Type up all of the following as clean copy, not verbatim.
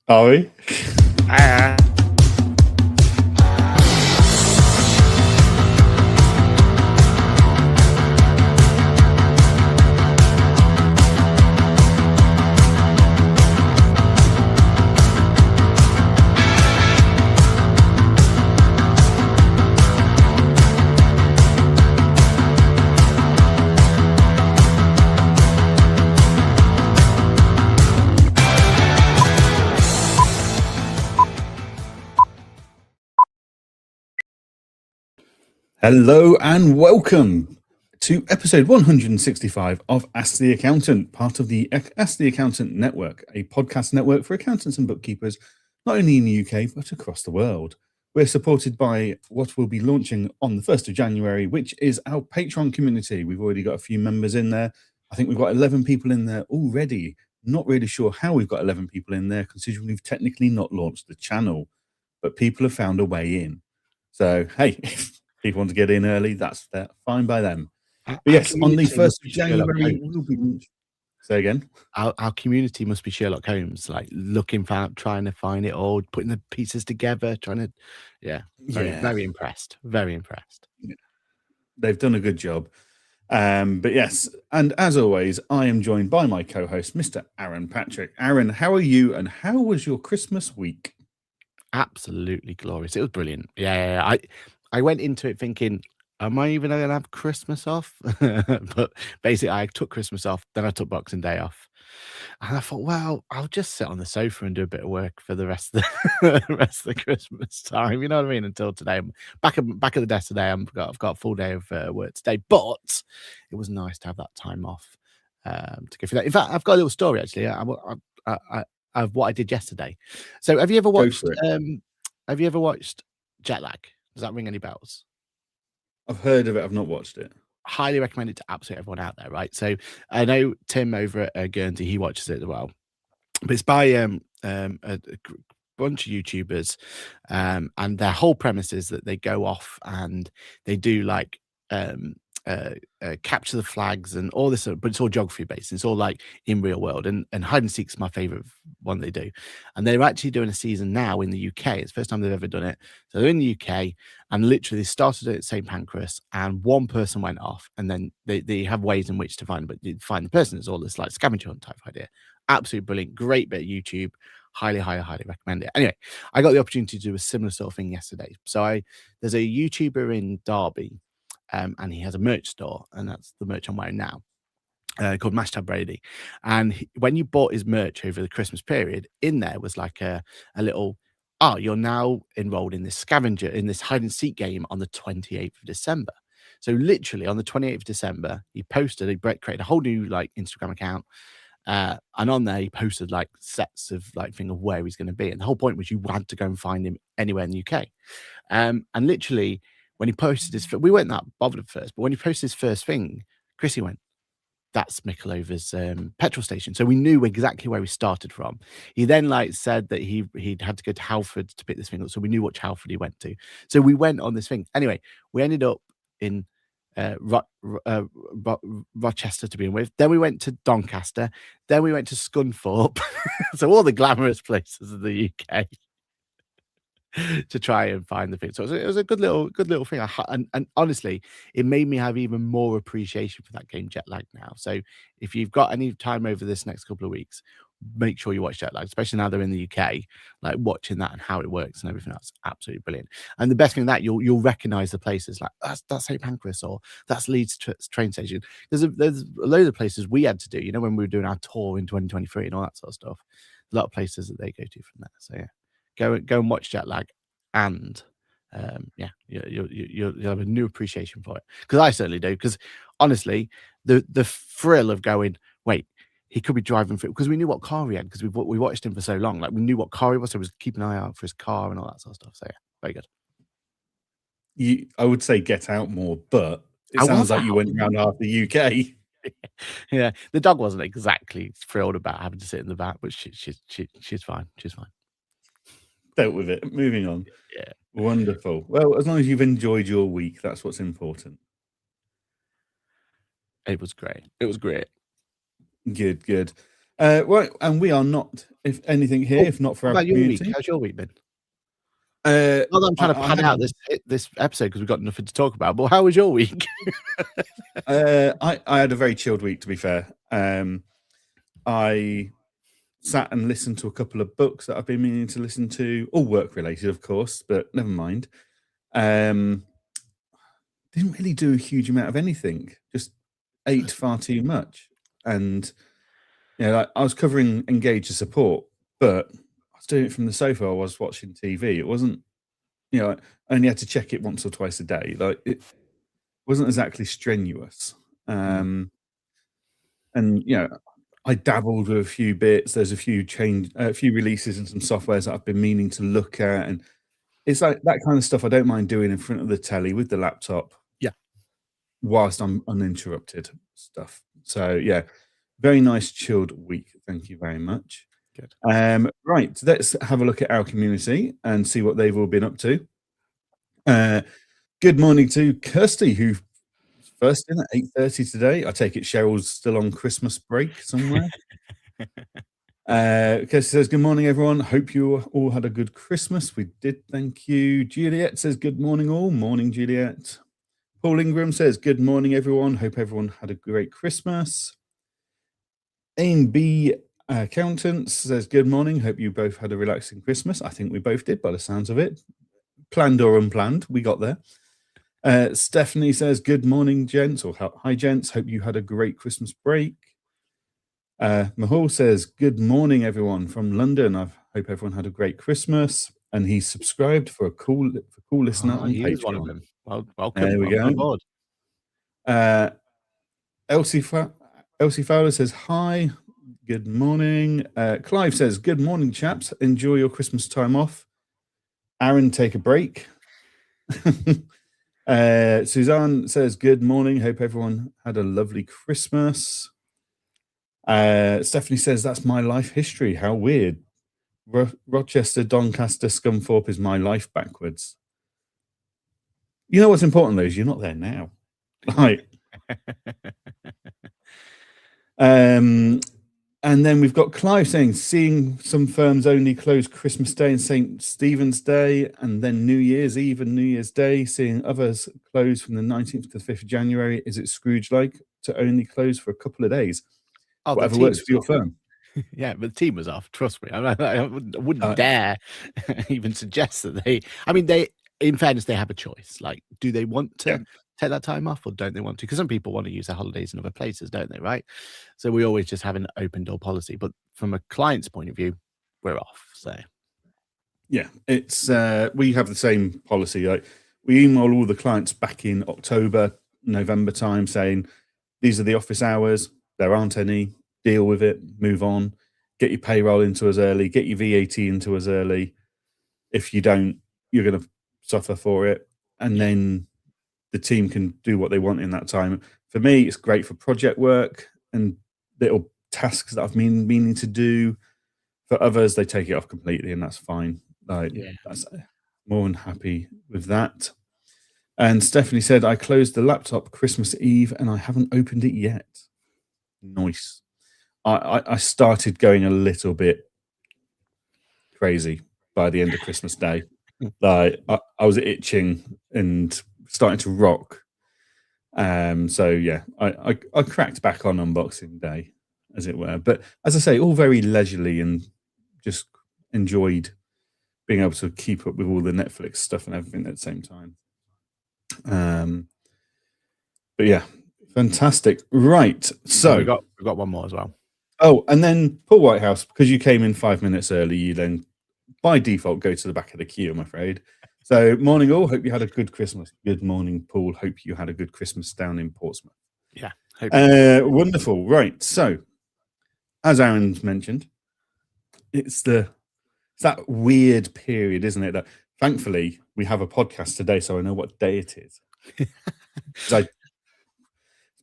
Are we? Ah. Hello and welcome to episode 165 of Ask the Accountant, part of the Ask the Accountant Network, a podcast network for accountants and bookkeepers, not only in the UK, but across the world. We're supported by what we'll be launching on the 1st of January, which is our Patreon community. We've already got a few members in there. I think we've got 11 people in there already. Not really sure how we've got 11 people in there, considering we've technically not launched the channel, but people have found a way in. So, hey, if people want to get in early, that's fine by them. But yes, on the 1st of January, we'll be... Say again? Our community must be Sherlock Holmes, like looking for, trying to find it all, putting the pieces together, trying to, very impressed, very impressed. Yeah. They've done a good job. But yes, and as always, I am joined by my co-host, Mr. Aaron Patrick. Aaron, how are you and how was your Christmas week? Absolutely glorious. It was brilliant. Yeah. I went into it thinking, am I even going to have Christmas off? But basically, I took Christmas off, then I took Boxing Day off. And I thought, well, I'll just sit on the sofa and do a bit of work for the rest of the Christmas time. You know what I mean? Until today, I'm back at the desk today. I've got a full day of work today, but it was nice to have that time off to go through that. In fact, I've got a little story actually. Of what I did yesterday. So, have you ever watched? Have you ever watched Jet Lag? Does that ring any bells? I've heard of it. I've not watched it. Highly recommend it to absolutely everyone out there, right? So I know Tim over at Guernsey, he watches it as well. But it's by a bunch of YouTubers, and their whole premise is that they go off and they do like capture the flags and all this, but it's all geography based. It's all like in real world, and hide and seek's my favorite one they do. And they're actually doing a season now in the UK. It's the first time they've ever done it. So they're in the UK, and literally they started it at St Pancras, and one person went off, and then they have ways in which to find, but you find the person. It's all this like scavenger hunt type idea. Absolutely brilliant, great bit of YouTube. Highly recommend it. Anyway, I got the opportunity to do a similar sort of thing yesterday. So there's a YouTuber in Derby. And he has a merch store, and that's the merch I'm wearing now, called Mashtab Brady. And when you bought his merch over the Christmas period, in there was like a little, you're now enrolled in this scavenger, in this hide and seek game on the 28th of December. So literally on the 28th of December, he created a whole new like Instagram account. And on there, he posted like sets of like thing of where he's going to be. And the whole point was you had to go and find him anywhere in the UK. And literally, when he posted his, we weren't that bothered at first, but when he posted his first thing, Chrissy went, "That's Michelova's petrol station." So we knew exactly where he started from. He then like said that he'd had to go to Halford to pick this thing up, so we knew which Halford he went to. So we went on this thing. Anyway, we ended up in Rochester to begin with. Then we went to Doncaster. Then we went to Scunthorpe. So all the glamorous places of the UK. To try and find the thing. So it was a good little thing. And honestly, it made me have even more appreciation for that game Jet Lag now. So if you've got any time over this next couple of weeks, make sure you watch Jet Lag, especially now they're in the UK, like watching that and how it works and everything else. Absolutely brilliant. And the best thing that you'll recognize the places like that's St Pancras or that's Leeds train station. There's a load of places we had to do, when we were doing our tour in 2023 and all that sort of stuff. A lot of places that they go to from there. So yeah. Go and watch Jet Lag, and you'll have a new appreciation for it, because I certainly do. Because honestly, the thrill of going, wait, he could be driving through, because we knew what car he had, because we watched him for so long. Like we knew what car he was, so we was keeping an eye out for his car and all that sort of stuff. So yeah, very good. I would say get out more, but it sounds like you went around half the UK. Yeah, the dog wasn't exactly thrilled about having to sit in the back, but she's fine. She's fine. Dealt with it. Moving on. Yeah. Wonderful. Well, as long as you've enjoyed your week, that's what's important. It was great. Good. Right, and we are not, if anything, here, if not for How our about your week? community. How's your week been? Uh, Not that I'm trying to I pad had- out this episode because we've got nothing to talk about. But how was your week? I had a very chilled week, to be fair. I sat and listened to a couple of books that I've been meaning to listen to, all work related, of course, but never mind. Didn't really do a huge amount of anything. Just ate far too much, and like, I was covering Engage the support, but I was doing it from the sofa. I was watching TV. It wasn't, I only had to check it once or twice a day. Like, it wasn't exactly strenuous. And I dabbled with a few bits. There's a few releases and some softwares that I've been meaning to look at, and it's like that kind of stuff I don't mind doing in front of the telly with the laptop. Yeah. Whilst I'm uninterrupted stuff. So yeah, very nice chilled week. Thank you very much. Good. Right, let's have a look at our community and see what they've all been up to. Good morning to Kirsty, who first in at 8:30 today. I take it Cheryl's still on Christmas break somewhere. Kirsty says, good morning, everyone. Hope you all had a good Christmas. We did, thank you. Juliet says, good morning, all. Morning, Juliet. Paul Ingram says, good morning, everyone. Hope everyone had a great Christmas. A&B Accountants says, good morning. Hope you both had a relaxing Christmas. I think we both did by the sounds of it. Planned or unplanned, we got there. Stephanie says, good morning, gents, or hi, gents. Hope you had a great Christmas break. Mahal says, good morning, everyone from London. I hope everyone had a great Christmas. And he's subscribed for a cool listener on Patreon. One of them. Welcome. There we go. Board. Elsie Fowler says, hi, good morning. Clive says, good morning, chaps. Enjoy your Christmas time off. Aaron, take a break. Suzanne says, good morning. Hope everyone had a lovely Christmas. Stephanie says, that's my life history. How weird. Rochester, Doncaster, Scunthorpe is my life backwards. You know what's important, though, is you're not there now. Right. And then we've got Clive saying, seeing some firms only close Christmas Day and St. Stephen's Day, and then New Year's Eve and New Year's Day, seeing others close from the 19th to the 5th of January. Is it Scrooge-like to only close for a couple of days? Whatever works for your firm. Yeah, but the team was off. Trust me. I wouldn't dare even suggest that they, in fairness, they have a choice. Like, do they want to take that time off or don't they want to? Because some people want to use their holidays in other places, don't they? Right. So we always just have an open door policy. But from a client's point of view, we're off. So yeah, it's we have the same policy. Like, we email all the clients back in October, November time saying these are the office hours. There aren't any. Deal with it. Move on. Get your payroll into us early. Get your VAT into us early. If you don't, you're going to suffer for it. And then the team can do what they want in that time. For me, it's great for project work and little tasks that I've been meaning to do. For others, they take it off completely, and that's fine. That's more than happy with that. And Stephanie said, I closed the laptop Christmas Eve and I haven't opened it yet. Nice. I started going a little bit crazy by the end of Christmas Day. Like, I was itching and starting to rock. So yeah, I cracked back on unboxing day, as it were. But as I say, all very leisurely, and just enjoyed being able to keep up with all the Netflix stuff and everything at the same time. But yeah, fantastic. Right. So we've got one more as well. Oh, and then Paul Whitehouse, because you came in 5 minutes early, you then by default go to the back of the queue, I'm afraid. So morning all, hope you had a good Christmas. Good morning, Paul. Hope you had a good Christmas down in Portsmouth. Yeah. Wonderful. Right. So as Aaron's mentioned, it's that weird period, isn't it? That thankfully we have a podcast today, so I know what day it is. It's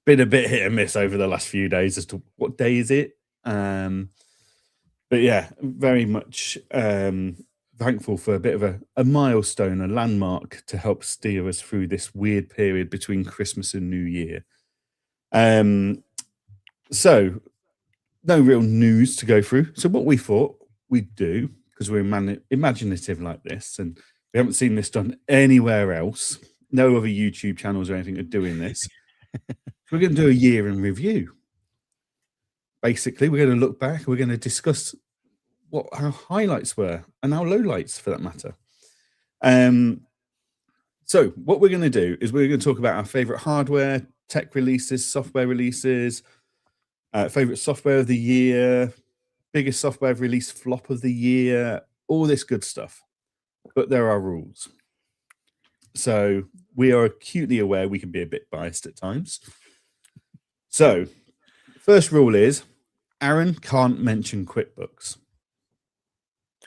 been a bit hit and miss over the last few days as to what day is it. But yeah, very much thankful for a bit of a milestone, a landmark to help steer us through this weird period between Christmas and New Year. So no real news to go through. So what we thought we'd do, because we're imaginative like this, and we haven't seen this done anywhere else. No other YouTube channels or anything are doing this. We're going to do a year in review. Basically, we're going to look back. We're going to discuss what our highlights were and our lowlights, for that matter. So what we're going to do is we're going to talk about our favorite hardware, tech releases, software releases, favorite software of the year, biggest software release flop of the year, all this good stuff. But there are rules. So we are acutely aware we can be a bit biased at times. So first rule is Aaron can't mention QuickBooks.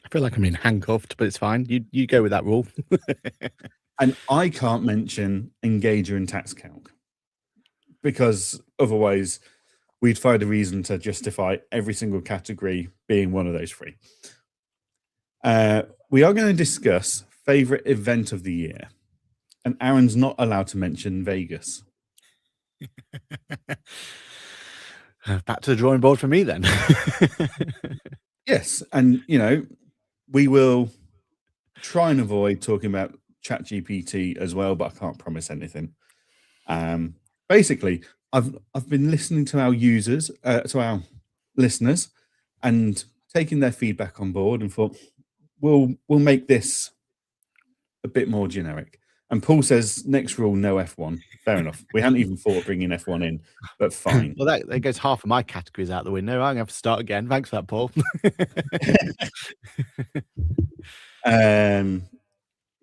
I feel like I'm in handcuffed, but it's fine. You go with that rule. And I can't mention Engager and TaxCalc, because otherwise we'd find a reason to justify every single category being one of those three. We are going to discuss favorite event of the year, and Aaron's not allowed to mention Vegas. Back to the drawing board for me then. Yes, and we will try and avoid talking about ChatGPT as well, but I can't promise anything. Basically, I've been listening to our users, to our listeners, and taking their feedback on board, and thought we'll make this a bit more generic. And Paul says next rule, no F1. Fair enough. We hadn't even thought of bringing F1 in, but fine. Well, that goes half of my categories out the window. I'm going to have to start again. Thanks for that, Paul.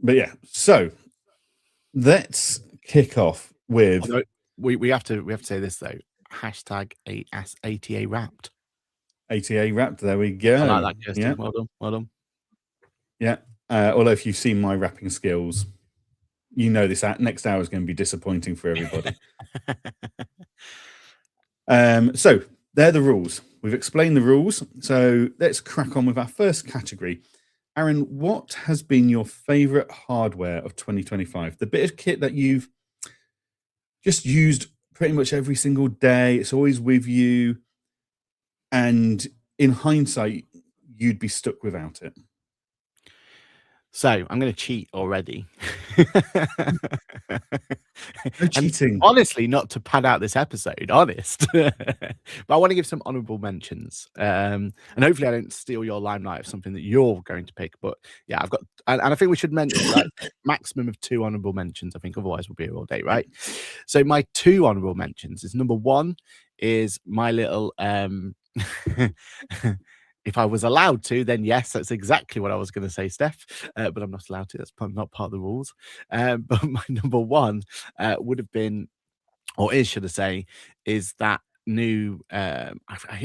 But yeah, so let's kick off with. Although we have to say this though. Hashtag ATA wrapped. ATA wrapped. There we go. I like that, Kirsten. Yeah. Well done. Yeah. Although if you've seen my rapping skills, you know this next hour is going to be disappointing for everybody. So they're the rules. We've explained the rules. So let's crack on with our first category. Aaron, what has been your favorite hardware of 2025? The bit of kit that you've just used pretty much every single day. It's always with you. And in hindsight, you'd be stuck without it. So I'm going to cheat already. No cheating. Honestly, not to pad out this episode, honest. But I want to give some honourable mentions. And hopefully I don't steal your limelight of something that you're going to pick. But yeah, I've got, and I think we should mention like maximum of 2 honourable mentions. I think otherwise we'll be here all day, right? So my 2 honourable mentions is number 1 is my little if I was allowed to, then yes, that's exactly what I was going to say, Steph. But I'm not allowed to. That's not part of the rules. But my number 1 would have been, or is, should I say, is that new, I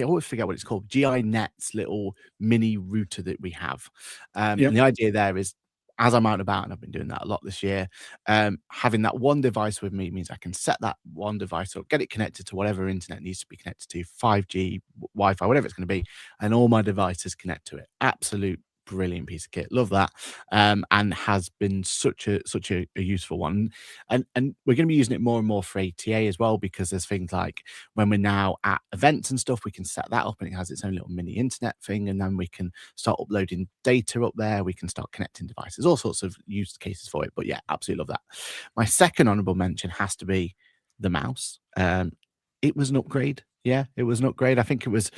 always forget what it's called, GI Net's little mini router that we have. And the idea there is, as I'm out and about, and I've been doing that a lot this year, having that one device with me means I can set that one device up, get it connected to whatever internet needs to be connected to, 5G, Wi-Fi, whatever it's going to be, and all my devices connect to it. Absolute brilliant piece of kit. Love that. And has been such a useful one. And we're going to be using it more and more for ATA as well, because there's things like when we're now at events and stuff, we can set that up and it has its own little mini internet thing, and then we can start uploading data up there. We can start connecting devices, all sorts of use cases for it. But yeah, absolutely love that. My second honorable mention has to be the mouse. It was an upgrade. Yeah, it was an upgrade. I think it was,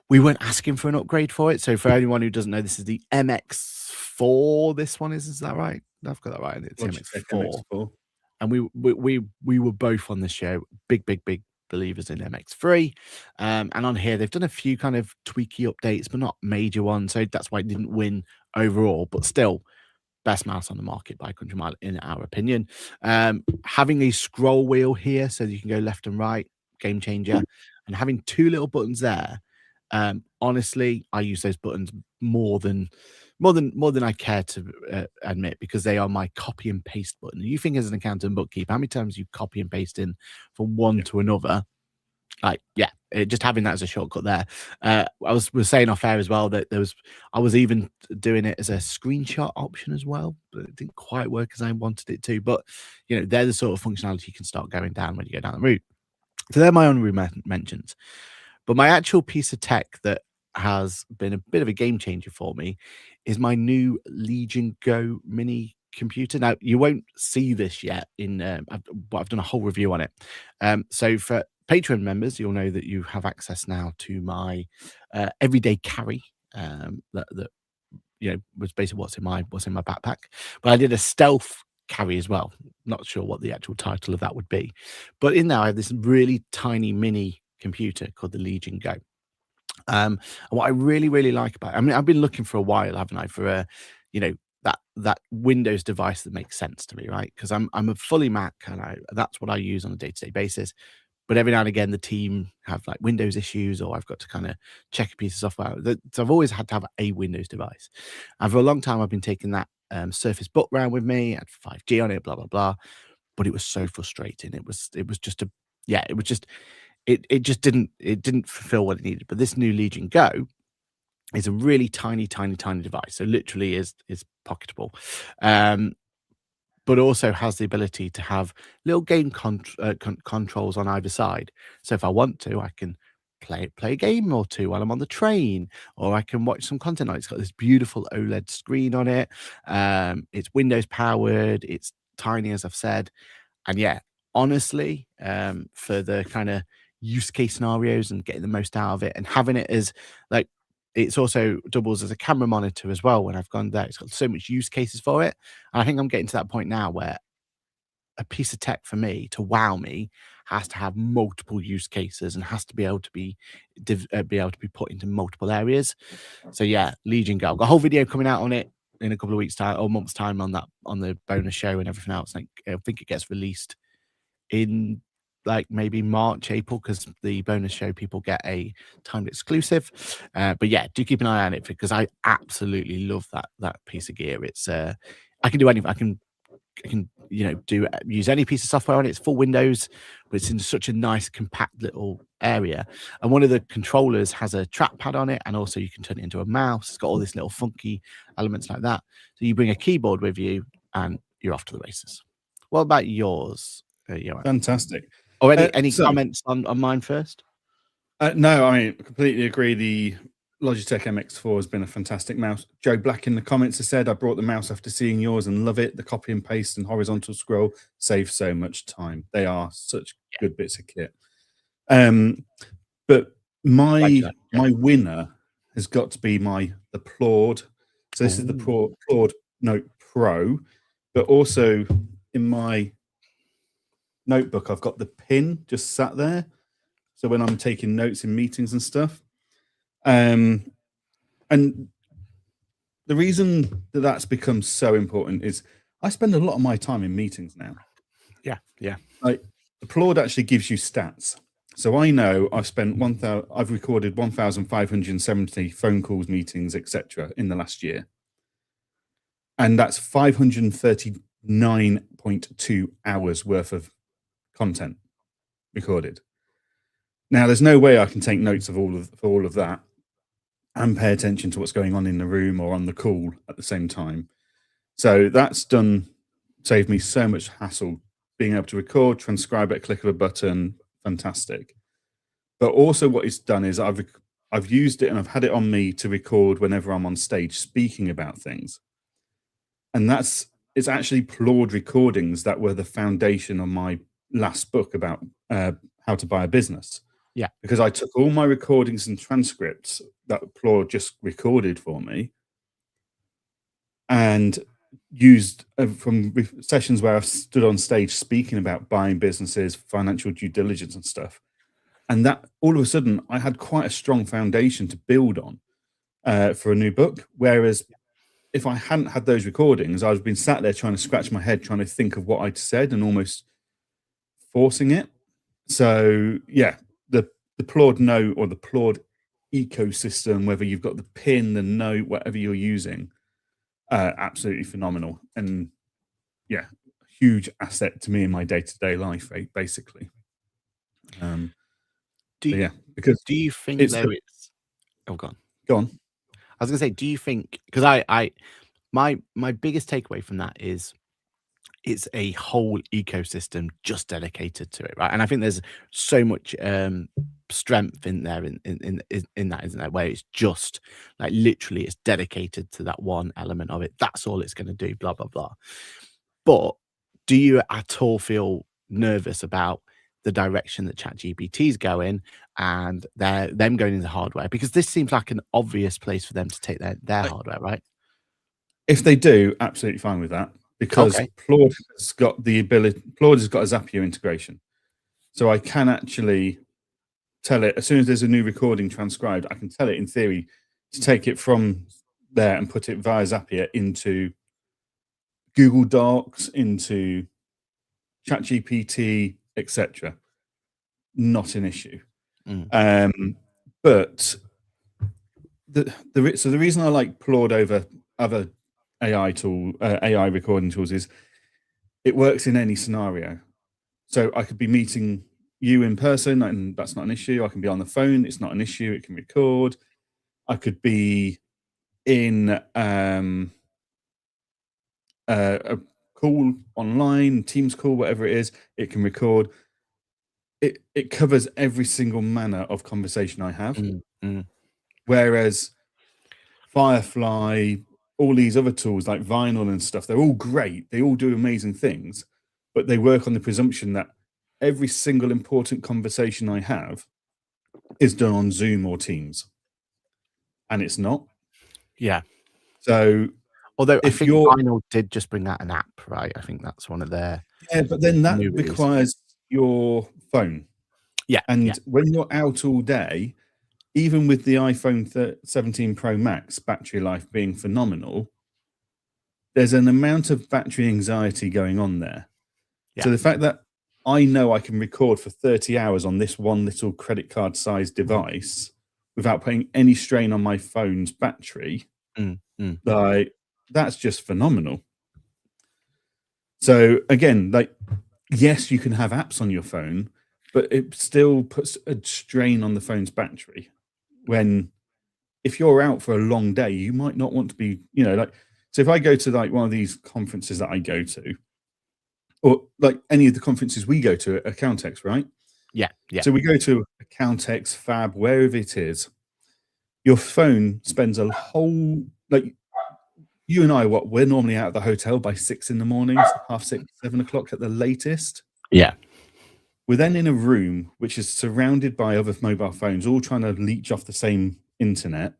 we weren't asking for an upgrade for it. So for anyone who doesn't know, this is the MX4. This one is that right? I've got that right. It's MX4. And we were both on the show big believers in MX3. And on here, they've done a few kind of tweaky updates, but not major ones. So that's why it didn't win overall. But still, best mouse on the market by a country mile, in our opinion. Having a scroll wheel here so that you can go left and right, game changer. And having 2 little buttons there. Honestly, I use those buttons more than I care to admit, because they are my copy and paste button. You think as an accountant and bookkeeper, how many times you copy and paste in from one to another? Like, yeah, just having that as a shortcut there. I was saying off air as well that I was even doing it as a screenshot option as well, but it didn't quite work as I wanted it to. But they're the sort of functionality you can start going down when you go down the route. So they're my honorary mentions. But my actual piece of tech that has been a bit of a game changer for me is my new Legion Go mini computer. Now you won't see this yet but I've done a whole review on it. So for Patreon members, you'll know that you have access now to my everyday carry. That was basically what's in my backpack. But I did a stealth carry as well. Not sure what the actual title of that would be, but in there I have this really tiny mini computer called the Legion Go. And what I really, really like about it, I mean, I've been looking for a while, haven't I, for a, that Windows device that makes sense to me, right? Because I'm a fully Mac, and that's what I use on a day-to-day basis. But every now and again, the team have like Windows issues, or I've got to kind of check a piece of software. So I've always had to have a Windows device, and for a long time, I've been taking that Surface Book around with me, had 5G on it, blah blah blah. But it was so frustrating. It was just it just didn't fulfill what it needed. But this new Legion Go is a really tiny device. So literally is pocketable. But also has the ability to have little game controls on either side. So if I want to, I can play a game or two while I'm on the train, or I can watch some content on it. It's got this beautiful OLED screen on it. It's Windows powered. It's tiny, as I've said. And yeah, honestly, for the kind of use case scenarios and getting the most out of it, and having it as like, it's also doubles as a camera monitor as well. When I've gone there, it's got so much use cases for it. And I think I'm getting to that point now where a piece of tech for me to wow me has to have multiple use cases and has to be able to be put into multiple areas. So yeah, Legion Go. I've got a whole video coming out on it in a couple of weeks' time or months' time on the bonus show and everything else. Like, I think it gets released in like maybe March, April, because the bonus show people get a timed exclusive. But yeah, do keep an eye on it because I absolutely love that piece of gear. It's I can do anything. I can use any piece of software on it. It's full Windows, but it's in such a nice compact little area. And one of the controllers has a trackpad on it, and also you can turn it into a mouse. It's got all these little funky elements like that. So you bring a keyboard with you and you're off to the races. What about yours, Johann? Fantastic. Or any comments on mine first? No, I mean, completely agree. The Logitech MX4 has been a fantastic mouse. Joe Black in the comments has said, I brought the mouse after seeing yours and love it. The copy and paste and horizontal scroll save so much time. They are such good bits of kit. But my winner has got to be the Plord. So this is the Plord Note Pro, but also in my notebook, I've got the pin just sat there. So when I'm taking notes in meetings and stuff. And the reason that's become so important is I spend a lot of my time in meetings now. Yeah. Like the Plord actually gives you stats. So I know I've recorded 1,570 phone calls, meetings, etc. in the last year. And that's 539.2 hours worth of content recorded. Now, there's no way I can take notes of all of that and pay attention to what's going on in the room or on the call at the same time. So that's saved me so much hassle, being able to record, transcribe at a click of a button, fantastic. But also what it's done is I've used it and I've had it on me to record whenever I'm on stage speaking about things. And it's actually Plord recordings that were the foundation of my last book about how to buy a business. Yeah. Because I took all my recordings and transcripts that Plord just recorded for me and used from sessions where I've stood on stage speaking about buying businesses, financial due diligence and stuff. And that all of a sudden I had quite a strong foundation to build on for a new book. Whereas if I hadn't had those recordings, I've been sat there trying to scratch my head, trying to think of what I'd said and almost forcing it. So yeah, the Plord Note or the Plord ecosystem, whether you've got the pin, the note, whatever you're using, absolutely phenomenal. And yeah, huge asset to me in my day-to-day life, basically. Do you think oh, go on. I was gonna say, do you think, because my biggest takeaway from that is it's a whole ecosystem just dedicated to it, right? And I think there's so much strength in there in that, isn't there? Where it's just like literally it's dedicated to that one element of it. That's all it's going to do. Blah blah blah. But do you at all feel nervous about the direction that ChatGPT is going and them going into hardware? Because this seems like an obvious place for them to take their hardware, right? If they do, absolutely fine with that, because Okay. Claude has got a Zapier integration. So I can actually tell it, as soon as there's a new recording transcribed, I can tell it in theory to take it from there and put it via Zapier into Google Docs, into ChatGPT, etc. Not an issue. But the reason I like Claude over other AI recording tools is it works in any scenario. So I could be meeting you in person, and that's not an issue. I can be on the phone; it's not an issue. It can record. I could be in a call online, Teams call, whatever it is. It can record. It covers every single manner of conversation I have. Whereas Firefly, all these other tools like Vinyl and stuff, they're all great. They all do amazing things, but they work on the presumption that every single important conversation I have is done on Zoom or Teams, and it's not. Yeah. So, although I think Vinyl did just bring out an app, right? I think that's one of their but then that requires your phone. Yeah, and when you're out all day, even with the iPhone 17 Pro Max battery life being phenomenal, there's an amount of battery anxiety going on there. So the fact that I know I can record for 30 hours on this one little credit card sized device without putting any strain on my phone's battery, like that's just phenomenal. So again, like, yes, you can have apps on your phone, but it still puts a strain on the phone's battery. When if you're out for a long day, you might not want to be, so if I go to like one of these conferences that I go to, or like any of the conferences we go to at Accountex, right? Yeah. So we go to Accountex, Fab, wherever it is, your phone spends a whole, like, you and I, we're normally out of the hotel by 6 in the morning, 6:30, 7 o'clock at the latest. Yeah. We're then in a room which is surrounded by other mobile phones, all trying to leech off the same internet,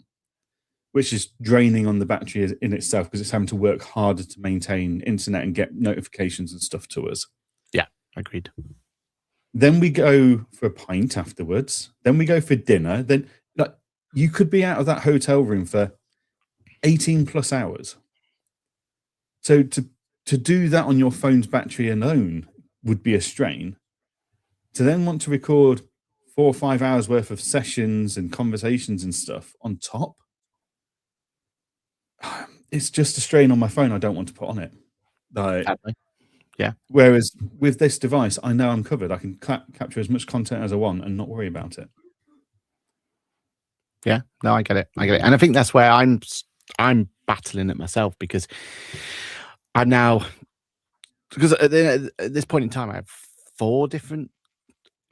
which is draining on the battery in itself because it's having to work harder to maintain internet and get notifications and stuff to us. Yeah, agreed. Then we go for a pint afterwards. Then we go for dinner. Then you could be out of that hotel room for 18 plus hours. So to do that on your phone's battery alone would be a strain. To then want to record 4 or 5 hours worth of sessions and conversations and stuff on top, it's just a strain on my phone I don't want to put on it. Yeah. Whereas with this device, I know I'm covered. I can capture as much content as I want and not worry about it. Yeah, no, I get it. And I think that's where I'm battling it myself, because at this point in time, I have 4 different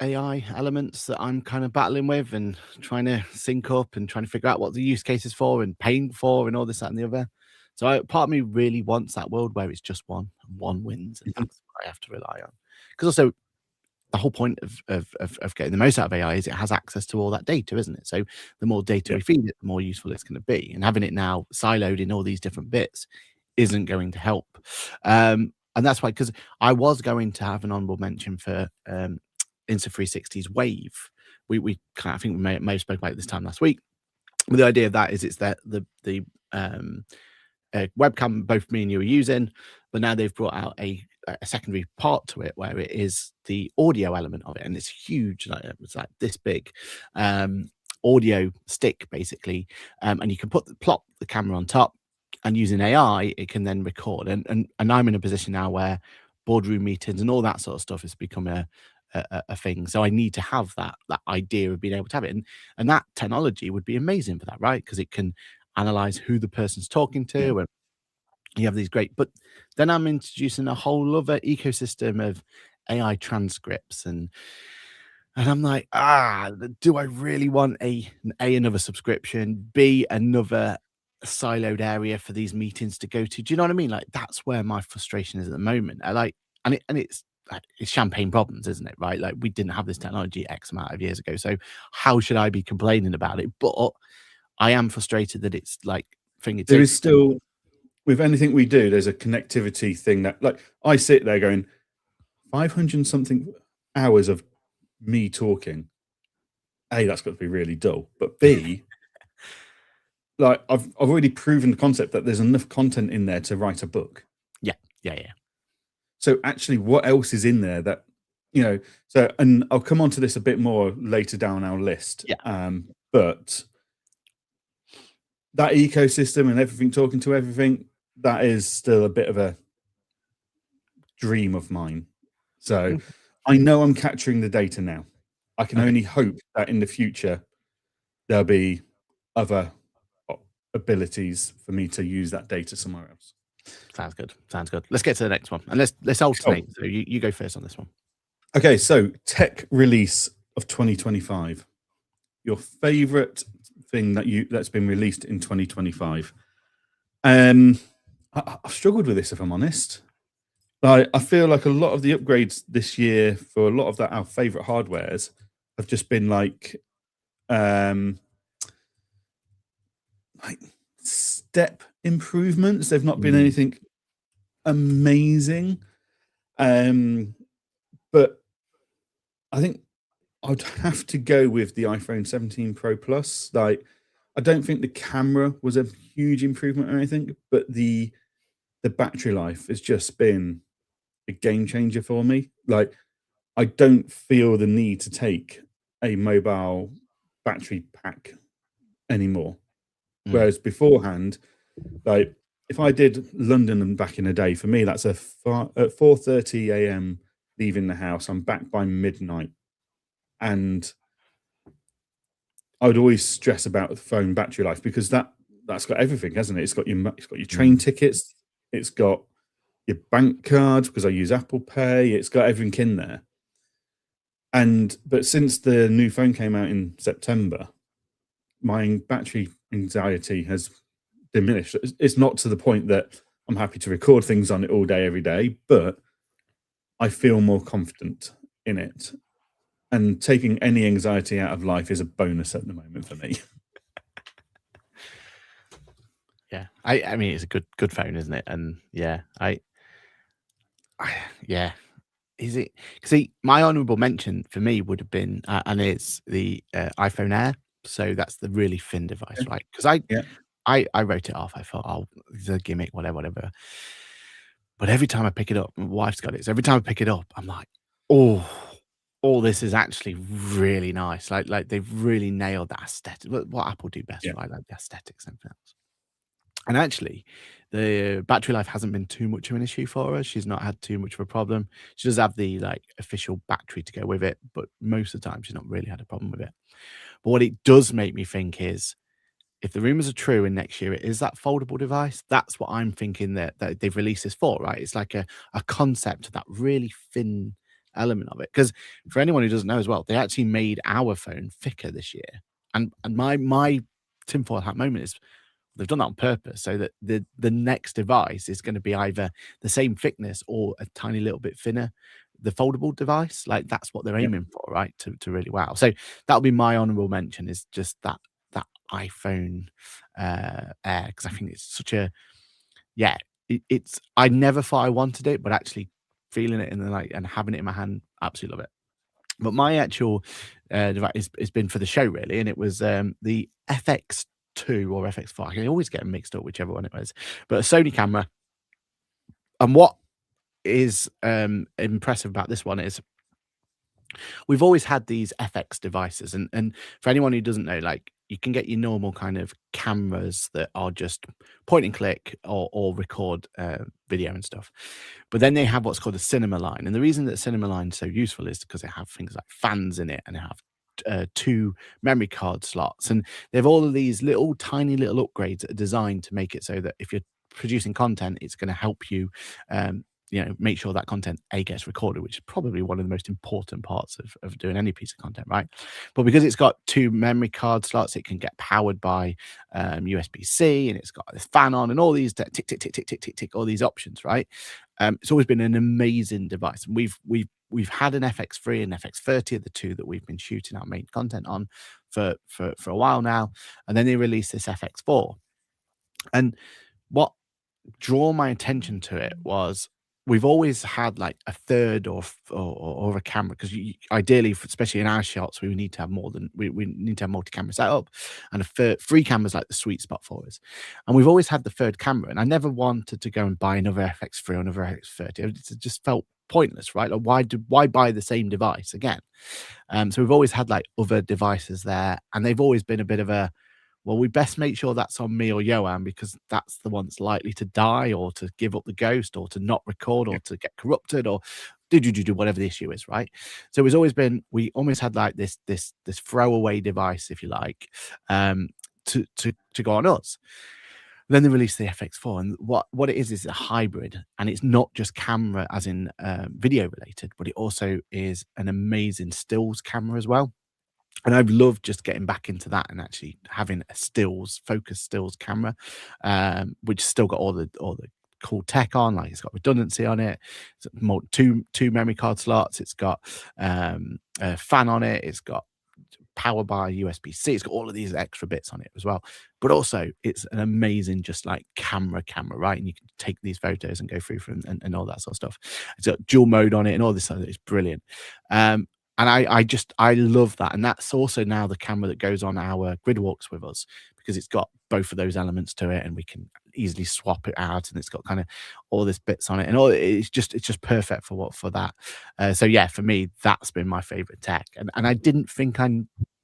AI elements that I'm kind of battling with and trying to sync up and trying to figure out what the use case is for and paying for and all this, that, and the other. So part of me really wants that world where it's just one wins, and that's what I have to rely on. Because also, the whole point of getting the most out of AI is it has access to all that data, isn't it? So the more data we feed it, the more useful it's going to be. And having it now siloed in all these different bits isn't going to help. And that's why, because I was going to have an honorable mention for Insta360's Wave. I think we may have spoken about it this time last week. But the idea of that is it's that the webcam both me and you are using, but now they've brought out a secondary part to it where it is the audio element of it, and it's huge. It's like this big audio stick basically, and you can plop the camera on top, and using AI it can then record. And I'm in a position now where boardroom meetings and all that sort of stuff has become a thing. So I need to have that idea of being able to have it, and that technology would be amazing for that, right? Because it can analyze who the person's talking to, and you have these great. But then I'm introducing a whole other ecosystem of AI transcripts and And I'm like, do I really want another subscription, B, another siloed area for these meetings to go to? Do you know what I mean? Like, that's where my frustration is at the moment. It's like, it's champagne problems, isn't it? Right? Like, we didn't have this technology X amount of years ago. So how should I be complaining about it? But I am frustrated that it's like There is fingertips. still, with anything we do, there's a connectivity thing that, like, I sit there going, 500 something hours of me talking. A, that's got to be really dull. But B, like, I've already proven the concept that there's enough content in there to write a book. Yeah. So actually, what else is in there that, so, and I'll come on to this a bit more later down our list. Yeah. But that ecosystem and everything, talking to everything, that is still a bit of a dream of mine. So I know I'm capturing the data now. I can only hope that in the future there'll be other abilities for me to use that data somewhere else. Sounds good. Let's get to the next one, and let's alternate. So you go first on this one. Okay, so tech release of 2025. Your favorite thing that's been released in 2025. I've struggled with this, if I'm honest. I feel like a lot of the upgrades this year for a lot of our favorite hardwares have just been like step improvements. They've not been anything amazing. But I think I'd have to go with the iPhone 17 Pro Plus. Like, I don't think the camera was a huge improvement or anything, but the battery life has just been a game changer for me. Like, I don't feel the need to take a mobile battery pack anymore. Whereas beforehand, like, if I did London and back in the day, for me, that's at 4:30 a.m. leaving the house. I'm back by midnight. And I would always stress about the phone battery life because that's got everything, hasn't it? It's got your train tickets, it's got your bank card because I use Apple Pay, it's got everything in there. But since the new phone came out in September, my battery anxiety has diminished. It's not to the point that I'm happy to record things on it all day, every day, but I feel more confident in it. And taking any anxiety out of life is a bonus at the moment for me. Yeah, I mean, it's a good phone, isn't it? And yeah, yeah. Is it? See, my honourable mention for me would have been, and it's the iPhone Air. So that's the really thin device, right? Because I wrote it off. I thought, oh, it's a gimmick, whatever. But every time I pick it up, my wife's got it. So every time I pick it up, I'm like, oh, this is actually really nice. Like they've really nailed that aesthetic. What Apple do best, right? Like the aesthetics and everything else. And actually, the battery life hasn't been too much of an issue for her. She's not had too much of a problem. She does have the like official battery to go with it, but most of the time she's not really had a problem with it. But what it does make me think is, if the rumors are true and next year it is that foldable device, that's what I'm thinking that they've released this for, right? It's like a concept of that really thin element of it. Because for anyone who doesn't know as well, they actually made our phone thicker this year. And my tinfoil hat moment is they've done that on purpose so that the next device is going to be either the same thickness or a tiny little bit thinner. The foldable device, like that's what they're aiming for, right? To really wow. So that'll be my honorable mention, is just that iPhone Air, because I think it's such a it's I never thought I wanted it, but actually feeling it and having it in my hand, absolutely love it. But my actual device has been for the show really, and it was the FX2 or FX4. I can always get them mixed up, whichever one it was. But a Sony camera. And what is impressive about this one is we've always had these FX devices, and for anyone who doesn't know, like, you can get your normal kind of cameras that are just point and click or record video and stuff. But then they have what's called a cinema line. And the reason that cinema line is so useful is because they have things like fans in it, and they have 2 memory card slots. And they have all of these tiny little upgrades that are designed to make it so that if you're producing content, it's going to help you make sure that content gets recorded, which is probably one of the most important parts of doing any piece of content, right? But because it's got 2 memory card slots, it can get powered by USB-C, and it's got this fan on and all these tick, tick, tick, tick, tick, tick, tick, all these options, right? It's always been an amazing device. And we've had an FX3 and FX30 are the 2 that we've been shooting our main content on for a while now. And then they released this FX4. And what drew my attention to it was we've always had like a third or a camera, because ideally, especially in our shots, we need to have more than we need to have multi-camera setup, and 3 cameras like the sweet spot for us. And we've always had the third camera, and I never wanted to go and buy another FX3 or another FX30. It just felt pointless, right? Like why buy the same device again? So we've always had like other devices there, and they've always been a bit of a, well, we best make sure that's on me or Johann, because that's the one that's likely to die or to give up the ghost or to not record or to get corrupted or do whatever the issue is, right? So it's always been, we almost had like this throwaway device, if you like, to go on us. Then they released the FX4, and what it is a hybrid, and it's not just camera as in video related, but it also is an amazing stills camera as well. And I've loved just getting back into that and actually having a focused stills camera, which still got all the cool tech on. Like it's got redundancy on it, it's two memory card slots, it's got a fan on it, it's got power by USB-C, it's got all of these extra bits on it as well. But also it's an amazing just like camera, right? And you can take these photos and go through from and all that sort of stuff. It's got dual mode on it and all this stuff. It's brilliant. And I love that. And that's also now the camera that goes on our grid walks with us, because it's got both of those elements to it, and we can easily swap it out, and it's got kind of all this bits on it, and it's just perfect for that. So yeah, for me, that's been my favorite tech. And I didn't think I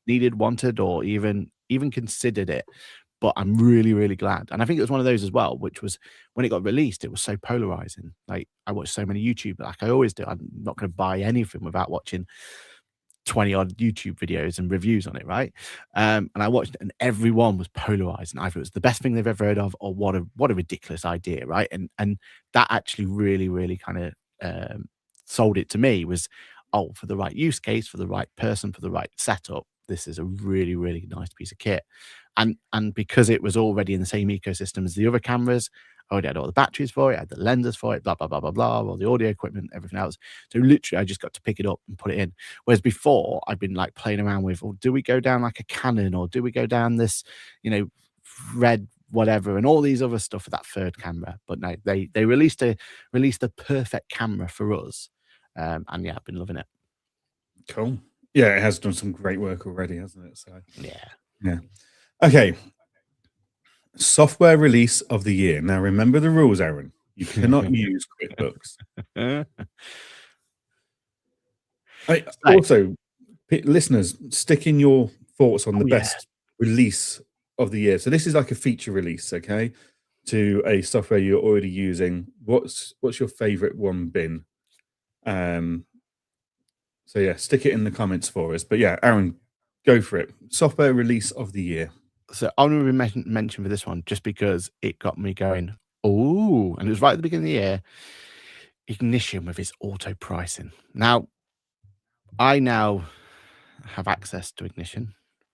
wanted, or even considered it, but I'm really, really glad. And I think it was one of those as well, which was when it got released, it was so polarizing. Like I watched so many YouTube, like I always do. I'm not going to buy anything without watching 20 odd YouTube videos and reviews on it, right? And I watched it, and everyone was polarized, and either it was the best thing they've ever heard of, or what a ridiculous idea, right? And that actually really, really kind of sold it to me. Was, oh, for the right use case, for the right person, for the right setup, this is a really, really nice piece of kit. And because it was already in the same ecosystem as the other cameras, I already had all the batteries for it, I had the lenses for it, blah, blah, blah, blah, blah, all the audio equipment, everything else. So literally, I just got to pick it up and put it in. Whereas before, I've been like playing around with, well, do we go down like a Canon, or do we go down this, red whatever, and all these other stuff for that third camera? But no, they released the perfect camera for us. And yeah, I've been loving it. Cool. Yeah, it has done some great work already, hasn't it? So yeah. Okay. Software release of the year. Now, remember the rules, Aaron. You cannot use QuickBooks. Also, listeners, stick in your thoughts on the best release of the year. So this is like a feature release, okay, to a software you're already using. What's your favorite one been? So yeah, stick it in the comments for us. But yeah, Aaron, go for it. Software release of the year. So I'm going to mention for this one, just because it got me going, oh, and it was right at the beginning of the year, Ignition with its auto pricing. Now, I now have access to Ignition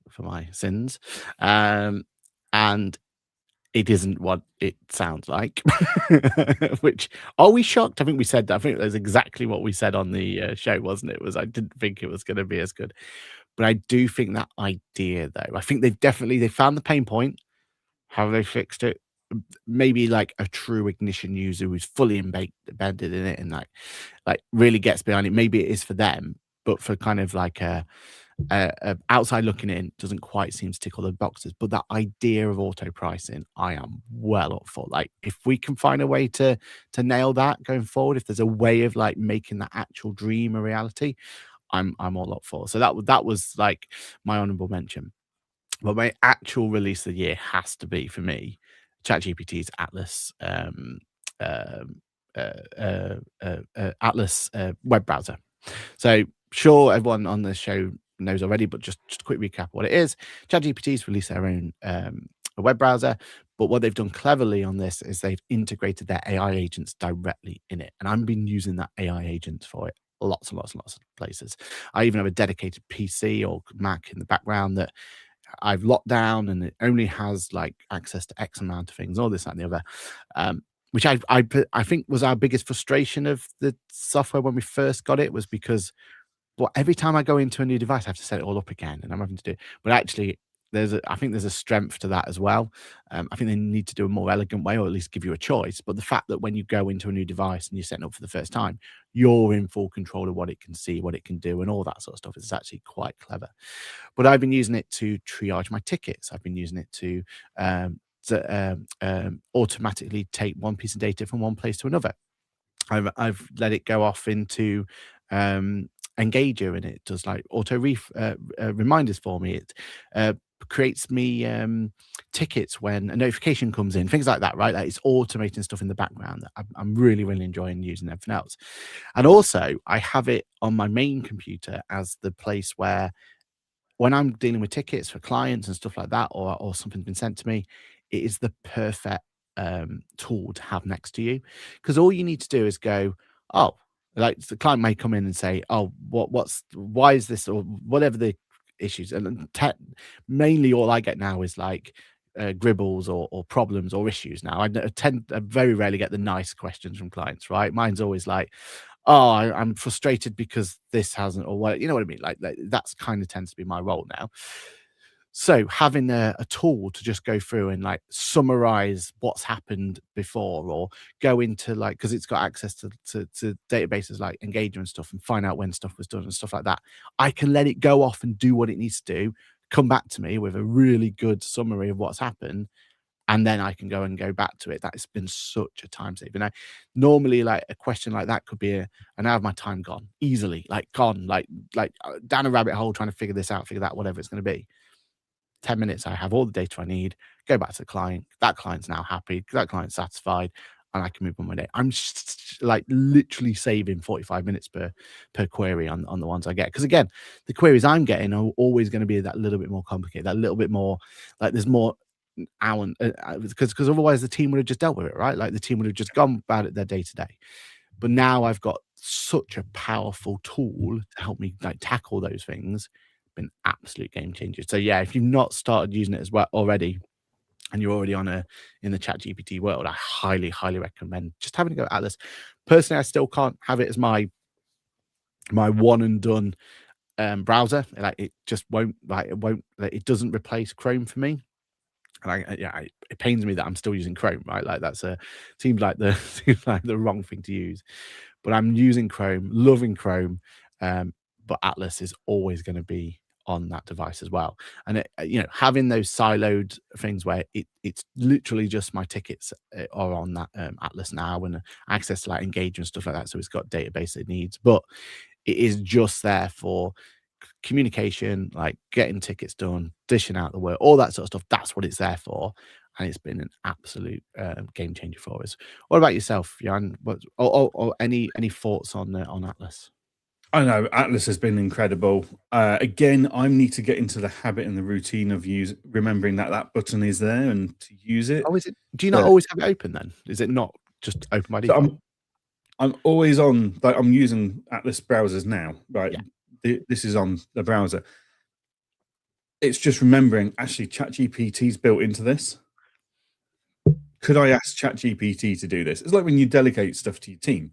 for my sins, and it isn't what it sounds like. Which, are we shocked? I think we said that. I think that's exactly what we said on the show, wasn't it? I didn't think it was going to be as good. But I do think that idea, though, I think they found the pain point. How have they fixed it? Maybe like a true Ignition user who's fully embedded in it and like really gets behind it. Maybe it is for them, but for kind of like a outside looking in, doesn't quite seem to tick all the boxes. But that idea of auto pricing, I am well up for. Like, if we can find a way to nail that going forward, if there's a way of like making that actual dream a reality, I'm all up for. So that was like my honorable mention. But my actual release of the year has to be, for me, ChatGPT's Atlas Atlas web browser. So sure, everyone on the show knows already, but just a quick recap of what it is. ChatGPT's released their own web browser. But what they've done cleverly on this is they've integrated their AI agents directly in it. And I've been using that AI agent for it lots and lots and lots of places. I even have a dedicated PC or Mac in the background that I've locked down, and it only has like access to X amount of things, all this, that, and the other. Which I think was our biggest frustration of the software when we first got it, was because every time I go into a new device, I have to set it all up again, and I'm having to do it. But actually, I think there's a strength to that as well. I think they need to do a more elegant way, or at least give you a choice. But the fact that when you go into a new device and you're setting up for the first time, you're in full control of what it can see, what it can do, and all that sort of stuff is actually quite clever. But I've been using it to triage my tickets. I've been using it to automatically take one piece of data from one place to another. I've let it go off into Engager, and it does like auto reminders for me. It creates me tickets when a notification comes in, things like that, right? Like, it's automating stuff in the background that I'm really, really enjoying using everything else. And also, I have it on my main computer as the place where, when I'm dealing with tickets for clients and stuff like that, or something's been sent to me, it is the perfect tool to have next to you, because all you need to do is go, oh, like the client may come in and say, oh, why is this, or whatever the issues, and mainly all I get now is like gribbles or problems or issues. Now I very rarely get the nice questions from clients, right? Mine's always like, oh, I'm frustrated because this hasn't, or what, you know what I mean? Like that's kind of tends to be my role now. So having a tool to just go through and like summarize what's happened before, or go into like, because it's got access to databases like Engager and stuff, and find out when stuff was done and stuff like that. I can let it go off and do what it needs to do, come back to me with a really good summary of what's happened, and then I can go back to it. That's been such a time saver. Now, normally, like a question like that could be an hour of my time gone easily, like gone, like down a rabbit hole trying to figure this out, figure that, whatever it's going to be. 10 minutes, I have all the data I need, go back to the client. That client's now happy, that client's satisfied, and I can move on my day. I'm like literally saving 45 minutes per query on the ones I get. Because again, the queries I'm getting are always going to be that little bit more complicated, that little bit more like there's more hour, because otherwise the team would have just dealt with it, right? Like the team would have just gone about it their day to day. But now I've got such a powerful tool to help me like tackle those things. Been absolute game changer. So yeah, if you've not started using it as well already, and you're already in the chat GPT world, I highly, highly recommend just having a go at Atlas. Personally, I still can't have it as my one and done browser. Like it just won't, like it doesn't replace Chrome for me. And it pains me that I'm still using Chrome, right? Like seems like the wrong thing to use. But I'm using Chrome, loving Chrome. But Atlas is always going to be on that device as well. And having those siloed things where it's literally just my tickets are on that Atlas now, and access to like Engage and stuff like that. So it's got database it needs, but it is just there for communication, like getting tickets done, dishing out the work, all that sort of stuff. That's what it's there for. And it's been an absolute game changer for us. What about yourself, Jan? Or any thoughts on Atlas? I know Atlas has been incredible. Again, I need to get into the habit and the routine of remembering that button is there and to use it. Oh, is it? Do you not always have it open then? Is it not just open by default? So I'm always on. Like I'm using Atlas browsers now, right? Yeah. This is on the browser. It's just remembering. Actually, ChatGPT's built into this. Could I ask ChatGPT to do this? It's like when you delegate stuff to your team.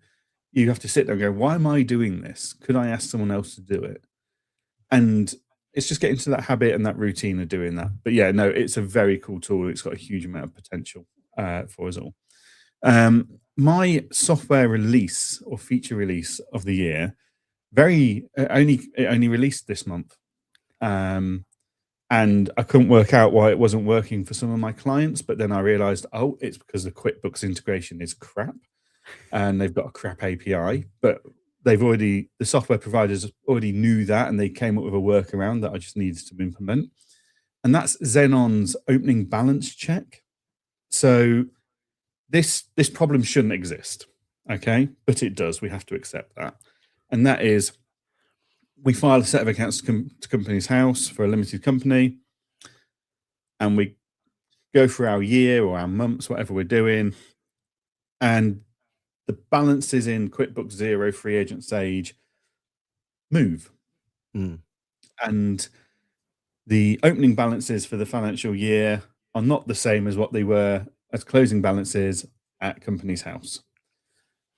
You have to sit there and go, why am I doing this? Could I ask someone else to do it? And it's just getting to that habit and that routine of doing that. But yeah, no, it's a very cool tool. It's got a huge amount of potential for us all. My software release or feature release of the year, it only released this month. And I couldn't work out why it wasn't working for some of my clients. But then I realized, oh, it's because the QuickBooks integration is crap. And they've got a crap API, but the software providers already knew that, and they came up with a workaround that I just needed to implement. And that's Xenon's opening balance check. So this problem shouldn't exist, okay? But it does. We have to accept that. And that is, we file a set of accounts to Companies House for a limited company, and we go through our year or our months, whatever we're doing, and the balances in QuickBooks Zero, Free Agent, Sage move. And the opening balances for the financial year are not the same as what they were as closing balances at Company's House.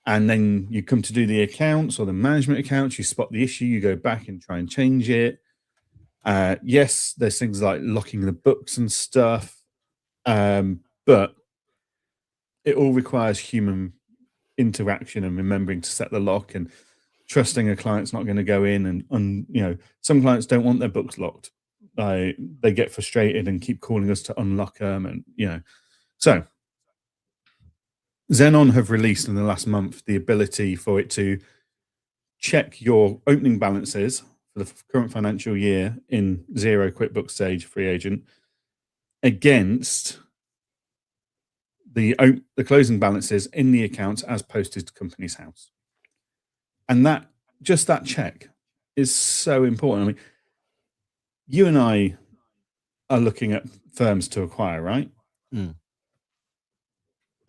And then you come to do the accounts or the management accounts, you spot the issue, you go back and try and change it. Yes, there's things like locking the books and stuff, but it all requires human interaction and remembering to set the lock and trusting a client's not going to go in and some clients don't want their books locked. They get frustrated and keep calling us to unlock them, and so Xenon have released in the last month the ability for it to check your opening balances for the current financial year in Zero, QuickBooks, Sage, Free Agent against the closing balances in the accounts as posted to Company's House. And that check is so important. I mean, you and I are looking at firms to acquire, right?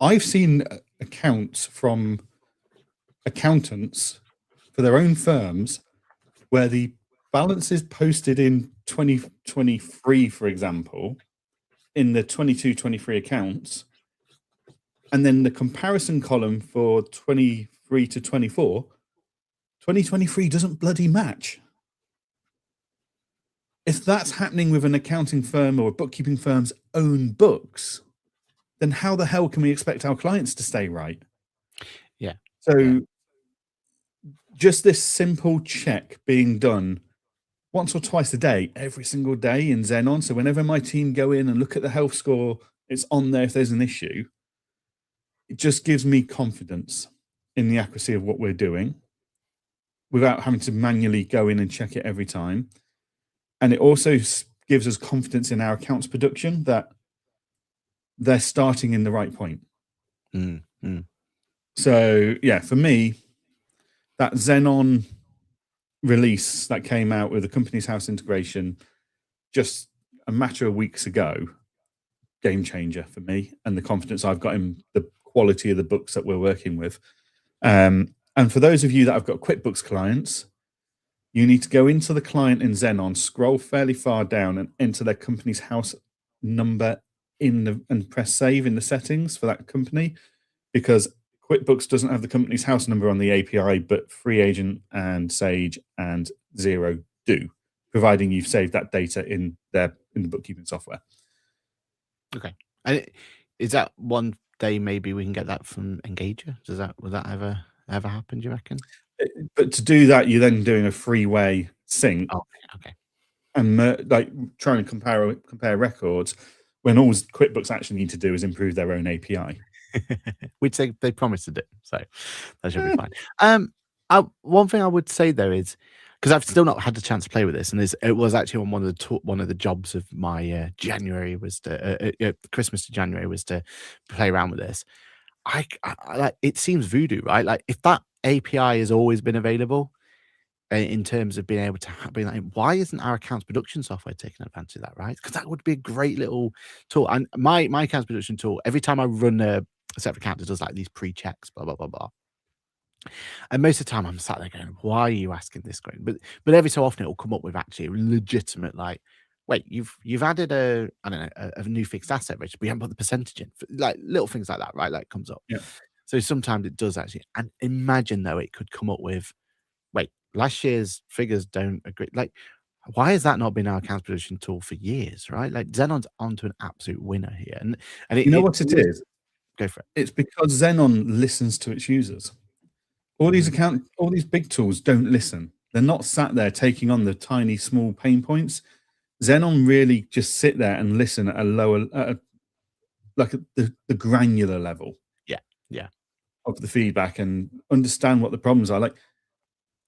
I've seen accounts from accountants for their own firms where the balances posted in 2023, for example, in the 22-23 accounts, and then the comparison column for 23 to 24, 2023 doesn't bloody match. If that's happening with an accounting firm or a bookkeeping firm's own books, then how the hell can we expect our clients to stay right? Yeah. So just this simple check being done once or twice a day, every single day in Xenon. So whenever my team go in and look at the health score, it's on there if there's an issue. It just gives me confidence in the accuracy of what we're doing without having to manually go in and check it every time. And it also gives us confidence in our accounts production that they're starting in the right point. So, yeah, for me, that Xenon release that came out with the Company's House integration just a matter of weeks ago, game changer for me and the confidence I've got in the quality of the books that we're working with. And for those of you that have got QuickBooks clients, you need to go into the client in Xenon, scroll fairly far down and enter their Company's House number and press save in the settings for that company, because QuickBooks doesn't have the Company's House number on the API, but Free Agent and Sage and Xero do, providing you've saved that data in the bookkeeping software. Okay. And is that one day maybe we can get that from Engager? Will that ever happen, do you reckon? But to do that, you're then doing a freeway sync. Oh, okay. And like trying to compare records when all QuickBooks actually need to do is improve their own API. Which they promised to do, so that should be fine. One thing I would say though is, because I've still not had the chance to play with this, and it was actually on one of the jobs of my January was to Christmas to January was to play around with this. I like, it seems voodoo, right? Like if that API has always been available in terms of being able to be like, why isn't our accounts production software taking advantage of that, right? Because that would be a great little tool. And my accounts production tool, every time I run a set of accounts, it does like these pre-checks, blah blah blah blah. And most of the time I'm sat there going, why are you asking this question? But every so often it will come up with actually a legitimate, like, wait, you've added a new fixed asset register, but you haven't put the percentage in, like little things like that, right? Like comes up. Yeah. So sometimes it does actually. And imagine though, it could come up with, wait, last year's figures don't agree. Like, why has that not been our accounts production tool for years, right? Like Xenon's onto an absolute winner here. And you know what it is? Go for it. It's because Xenon listens to its users. All these big tools don't listen. They're not sat there taking on the tiny, small pain points. Xenon really just sit there and listen at a lower, the granular level. Yeah. Of the feedback and understand what the problems are. Like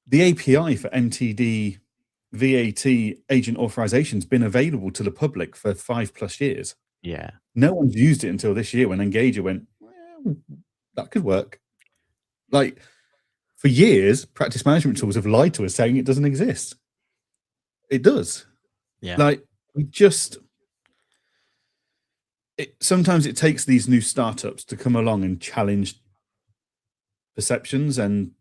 the API for MTD, VAT, agent authorization has been available to the public for 5+ years. Yeah. No one's used it until this year when Engager went, well, that could work. Like for years, practice management tools have lied to us saying it doesn't exist. It does. Yeah. Like we just, sometimes it takes these new startups to come along and challenge perceptions and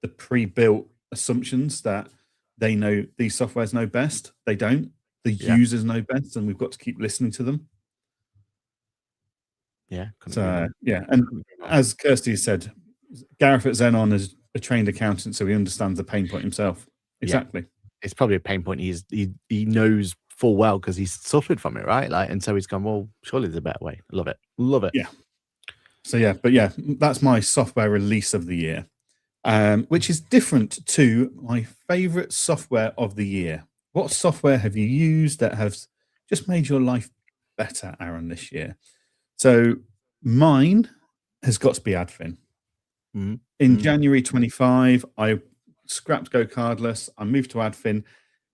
the pre-built assumptions that they know these softwares know best. They don't. The users know best, and we've got to keep listening to them. Yeah. So and as Kirsty said, Gareth at Xenon is a trained accountant, so he understands the pain point himself. Exactly. It's probably a pain point he knows full well because he's suffered from it, right? Like, and so he's gone, well, surely there's a better way. Love it. Yeah. So that's my software release of the year, which is different to my favorite software of the year. What software have you used that has just made your life better, Aaron, this year? So mine has got to be Adfin. In January 25, I scrapped GoCardless. I moved to Adfin.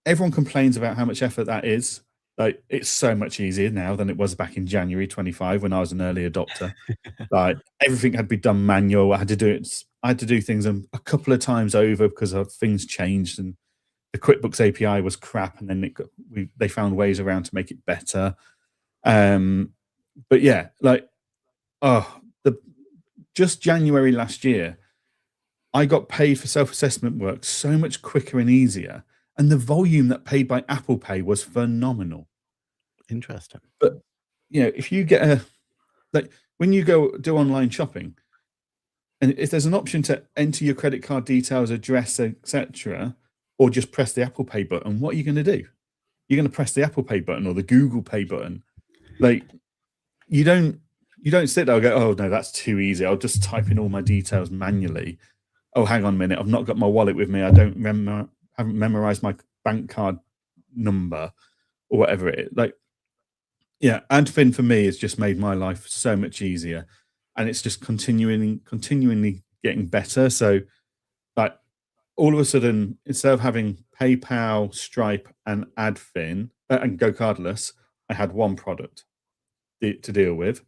Everyone complains about how much effort that is. Like, it's so much easier now than it was back in January 25 when I was an early adopter. Like, everything had to be done manual. I had to do things a couple of times over because things changed, and the QuickBooks API was crap, and then they found ways around to make it better. But yeah, like, just January last year, I got paid for self-assessment work so much quicker and easier, and the volume that paid by Apple Pay was phenomenal. Interesting. But if you get when you go do online shopping, and if there's an option to enter your credit card details, address, etc., or just press the Apple Pay button, what are you going to do? You're going to press the Apple Pay button or the Google Pay button. Like, you don't sit there and go, oh no, that's too easy. I'll just type in all my details manually. Oh, hang on a minute, I've not got my wallet with me. I haven't memorized my bank card number or whatever it is. Like, yeah, Adfin for me has just made my life so much easier, and it's just continually getting better. So, like, all of a sudden, instead of having PayPal, Stripe, and Adfin and GoCardless, I had one product to deal with,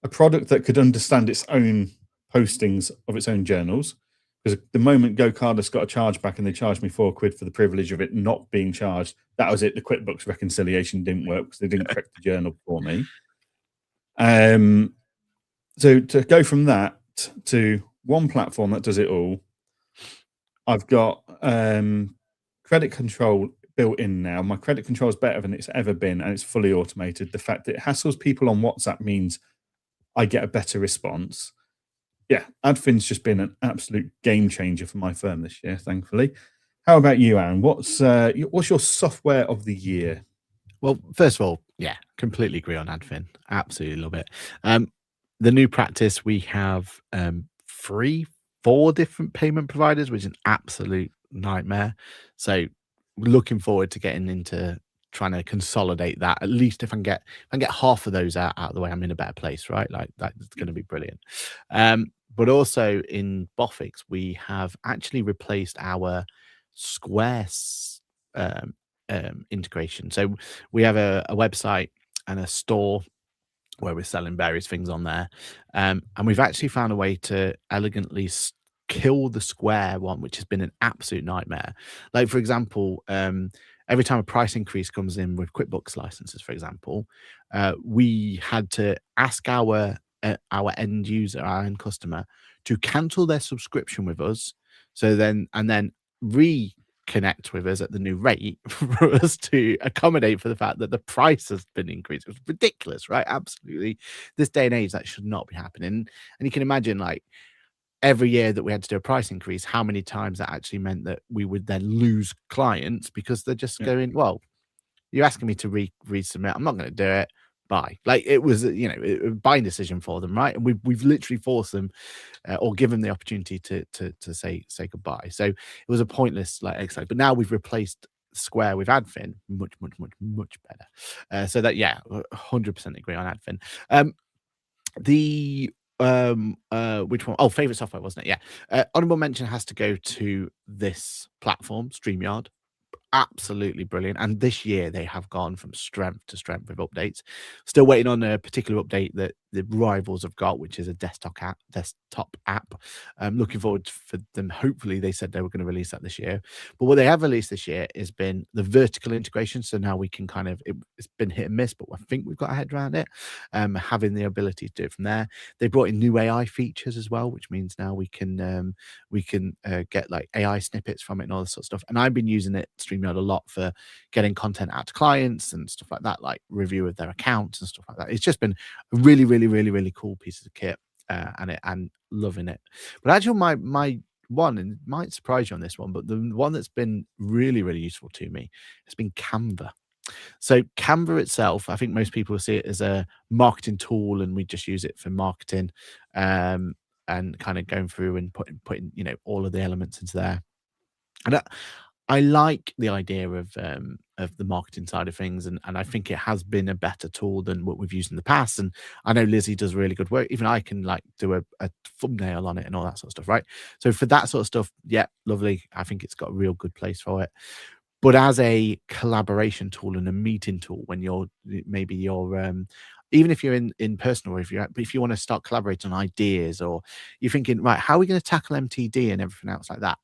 a product that could understand its own postings of its own journals. Because the moment GoCardless got a chargeback and they charged me £4 for the privilege of it not being charged, that was it. The QuickBooks reconciliation didn't work because they didn't correct the journal for me. So to go from that to one platform that does it all, I've got credit control built in now. My credit control is better than it's ever been, and it's fully automated. The fact that it hassles people on WhatsApp means I get a better response. Yeah, Adfin's just been an absolute game changer for my firm this year, thankfully. How about you, Aaron? What's your software of the year? Well, first of all, yeah, completely agree on Adfin. Absolutely love it. The new practice, we have 4 different payment providers, which is an absolute nightmare. So looking forward to getting into trying to consolidate that. At least if I can get half of those out of the way, I'm in a better place, right? Like, that's going to be brilliant. But also in Boffix, we have actually replaced our Square integration. So we have a website and a store where we're selling various things on there. And we've actually found a way to elegantly kill the Square one, which has been an absolute nightmare. Like, for example, every time a price increase comes in with QuickBooks licenses, for example, we had to ask our end user, our end customer, to cancel their subscription with us, and then reconnect with us at the new rate for us to accommodate for the fact that the price has been increased. It was ridiculous, right? Absolutely. This day and age, that should not be happening. And you can imagine, like, every year that we had to do a price increase, how many times that actually meant that we would then lose clients because they're just going, well, you're asking me to resubmit. I'm not going to do it. Bye. Like, it was, a buying decision for them, right? And we've literally forced them or given them the opportunity to say goodbye. So it was a pointless exercise. But now we've replaced Square with Adfin, much better. So that 100% agree on Adfin. Which one? Oh, favorite software, wasn't it? Yeah. Honorable mention has to go to this platform, StreamYard. absolutely brilliant. And this year they have gone from strength to strength with updates. Still waiting on a particular update that the rivals have got, which is a desktop app. Looking forward for them. Hopefully, they said they were going to release that this year. But what they have released this year has been the vertical integration. So now we can kind of, it's been hit and miss, but I think we've got our head around it. Having the ability to do it from there. They brought in new AI features as well, which means now we can get like AI snippets from it and all this sort of stuff. And I've been using it StreamYard a lot for getting content out to clients and stuff like that, like review of their accounts and stuff like that. It's just been a really, really, really, really cool piece of kit, and loving it. But actually, my one, and it might surprise you on this one, but the one that's been really, really useful to me has been Canva. So Canva itself, I think most people see it as a marketing tool, and we just use it for marketing, and kind of going through and putting all of the elements into there. And I like the idea of the marketing side of things, and I think it has been a better tool than what we've used in the past. And I know Lizzie does really good work. Even I can like do a thumbnail on it and all that sort of stuff, right? So for that sort of stuff, yeah, lovely. I think it's got a real good place for it. But as a collaboration tool and a meeting tool, when you're even if you're in person, or if you want to start collaborating on ideas, or you're thinking, right, how are we going to tackle MTD and everything else like that?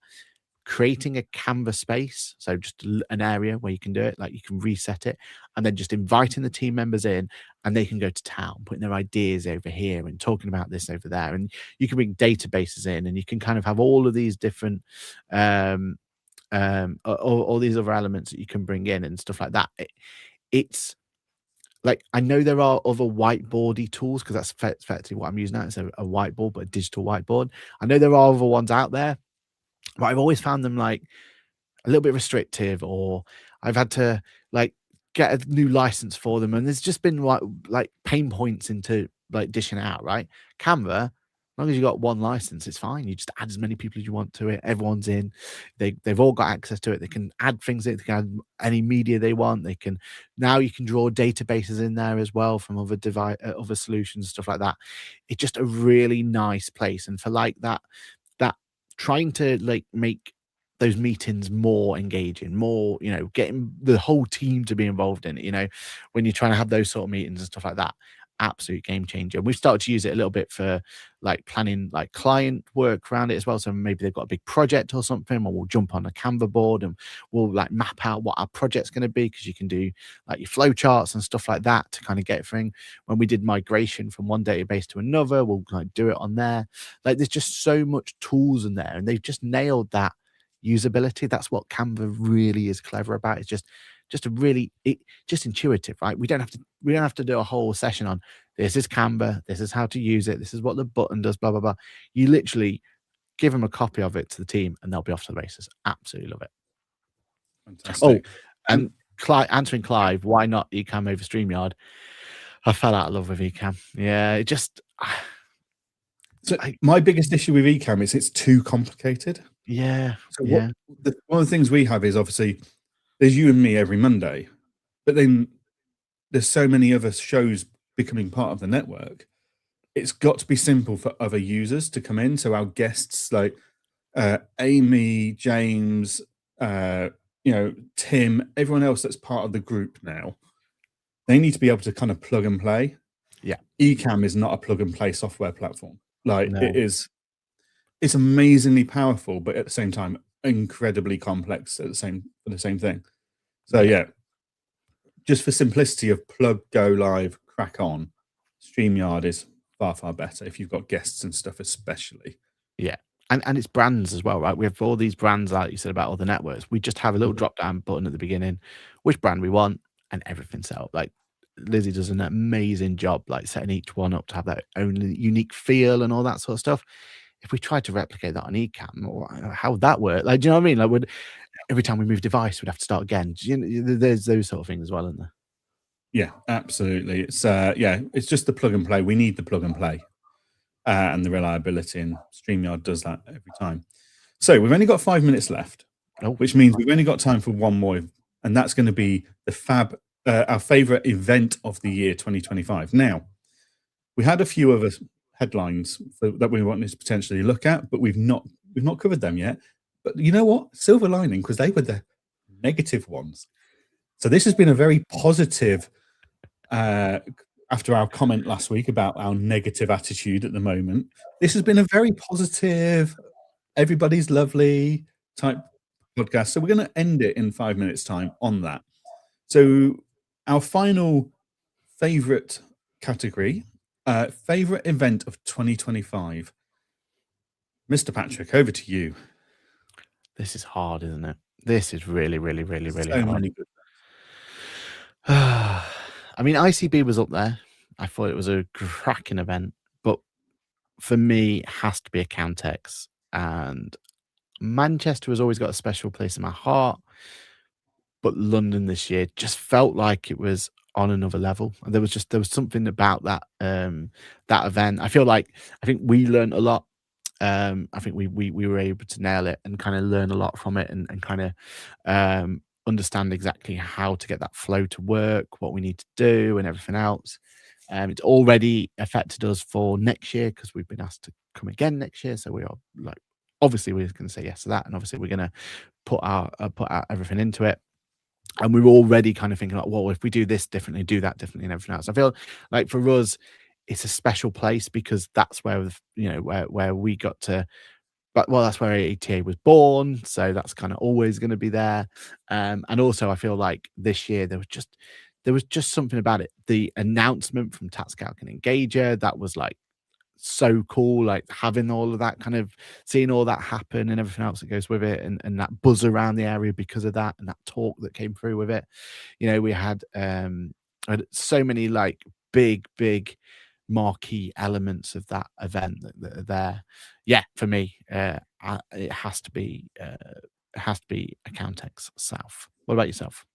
Creating a Canva space, so just an area where you can do it, like you can reset it, and then just inviting the team members in, and they can go to town, putting their ideas over here and talking about this over there, and you can bring databases in, and you can kind of have all of these different all these other elements that you can bring in and stuff like that. It's like, I know there are other whiteboardy tools, because that's effectively what I'm using now. It's a whiteboard, but a digital whiteboard. I know there are other ones out there, but I've always found them like a little bit restrictive, or I've had to like get a new license for them, and there's just been like pain points into like dishing it out, right? Canva, as long as you got one license, it's fine. You just add as many people as you want to it. Everyone's in. They've all got access to it. They can add things in. They can add any media they want. You can draw databases in there as well from other solutions, stuff like that. It's just a really nice place. And for like that trying to like make those meetings more engaging, more, getting the whole team to be involved in it, when you're trying to have those sort of meetings and stuff like that. Absolute game changer. We've started to use it a little bit for like planning like client work around it as well. So maybe they've got a big project or something, or we'll jump on a Canva board and we'll like map out what our project's going to be, because you can do like your flow charts and stuff like that to kind of get thing. When we did migration from one database to another, we'll like do it on there. Like there's just so much tools in there, and they've just nailed that usability. That's what Canva really is clever about. It's just intuitive, right? We don't have to do a whole session on this is Canva, this is how to use it, this is what the button does, blah blah blah. You literally give them a copy of it to the team, and they'll be off to the races. Absolutely love it. Fantastic. And answering Clive, why not Ecamm over StreamYard? I fell out of love with Ecamm. Yeah, it just. So my biggest issue with Ecamm is it's too complicated. Yeah. So one of the things we have is, obviously there's you and me every Monday, but then there's so many other shows becoming part of the network. It's got to be simple for other users to come in. So our guests like Amy, James, Tim, everyone else that's part of the group now, they need to be able to kind of plug and play. Yeah. Ecamm is not a plug and play software platform. Like No. it's amazingly powerful, but at the same time, incredibly complex for the same thing. So yeah, just for simplicity of plug, go live, crack on, StreamYard is far, far better if you've got guests and stuff, especially. Yeah. And it's brands as well, right? We have all these brands, like you said, about all the networks. We just have a little drop down button at the beginning, which brand we want, and everything's set up. Like Lizzie does an amazing job, like setting each one up to have that own unique feel and all that sort of stuff. If we tried to replicate that on Ecamm, how would that work? Like, do you know what I mean? Like, every time we move device, we'd have to start again. There's those sort of things as well, isn't there? Yeah, absolutely. It's just the plug and play. We need the plug and play and the reliability, and StreamYard does that every time. So we've only got 5 minutes left, which means we've only got time for one more, and that's going to be our favorite event of the year 2025. Now, we had a few other headlines that we wanted to potentially look at, but we've not covered them yet. But you know what? Silver lining, because they were the negative ones. So this has been a very positive, after our comment last week about our negative attitude at the moment, this has been a very positive, everybody's lovely type podcast. So we're going to end it in 5 minutes time on that. So our final favorite category, favorite event of 2025. Mr. Patrick, over to you. This is hard, isn't it? This is really, really, really, really So hard. many good. I mean, ICB was up there. I thought it was a cracking event, but for me, it has to be a Countex. And Manchester has always got a special place in my heart, but London this year just felt like it was on another level. There was something about that that event. I think we learned a lot. I think we were able to nail it and kind of learn a lot from it and kind of understand exactly how to get that flow to work, what we need to do, and everything else. It's already affected us for next year because we've been asked to come again next year. So we are like, obviously, we're going to say yes to that, and obviously, we're going to put our everything into it. And we're already kind of thinking like, well, if we do this differently, do that differently, and everything else. I feel like for us, it's a special place because that's where where we got to. But well, that's where ATA was born, so that's kind of always going to be there. And also, I feel like this year there was just something about it. The announcement from Tatscalc and Engager that was like so cool, like having all of that kind of seeing all that happen and everything else that goes with it, and that buzz around the area because of that, and that talk that came through with it. We had so many like big marquee elements of that event that are there. Yeah, for me, it has to be a Countex South. What about yourself?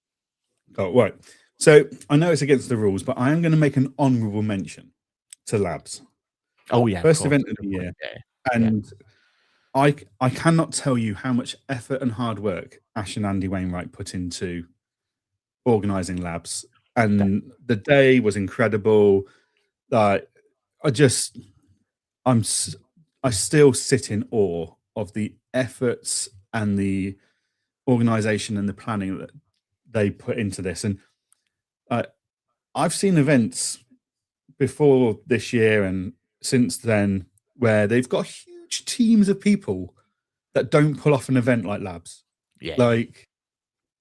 Oh, right. So I know it's against the rules, but I am going to make an honourable mention to Labs. Oh yeah, first event of the year, and I cannot tell you how much effort and hard work Ash and Andy Wainwright put into organising Labs, and the day was incredible. Like I still sit in awe of the efforts and the organisation and the planning that they put into this. And I've seen events before this year and since then where they've got huge teams of people that don't pull off an event like Labs. Yeah. Like,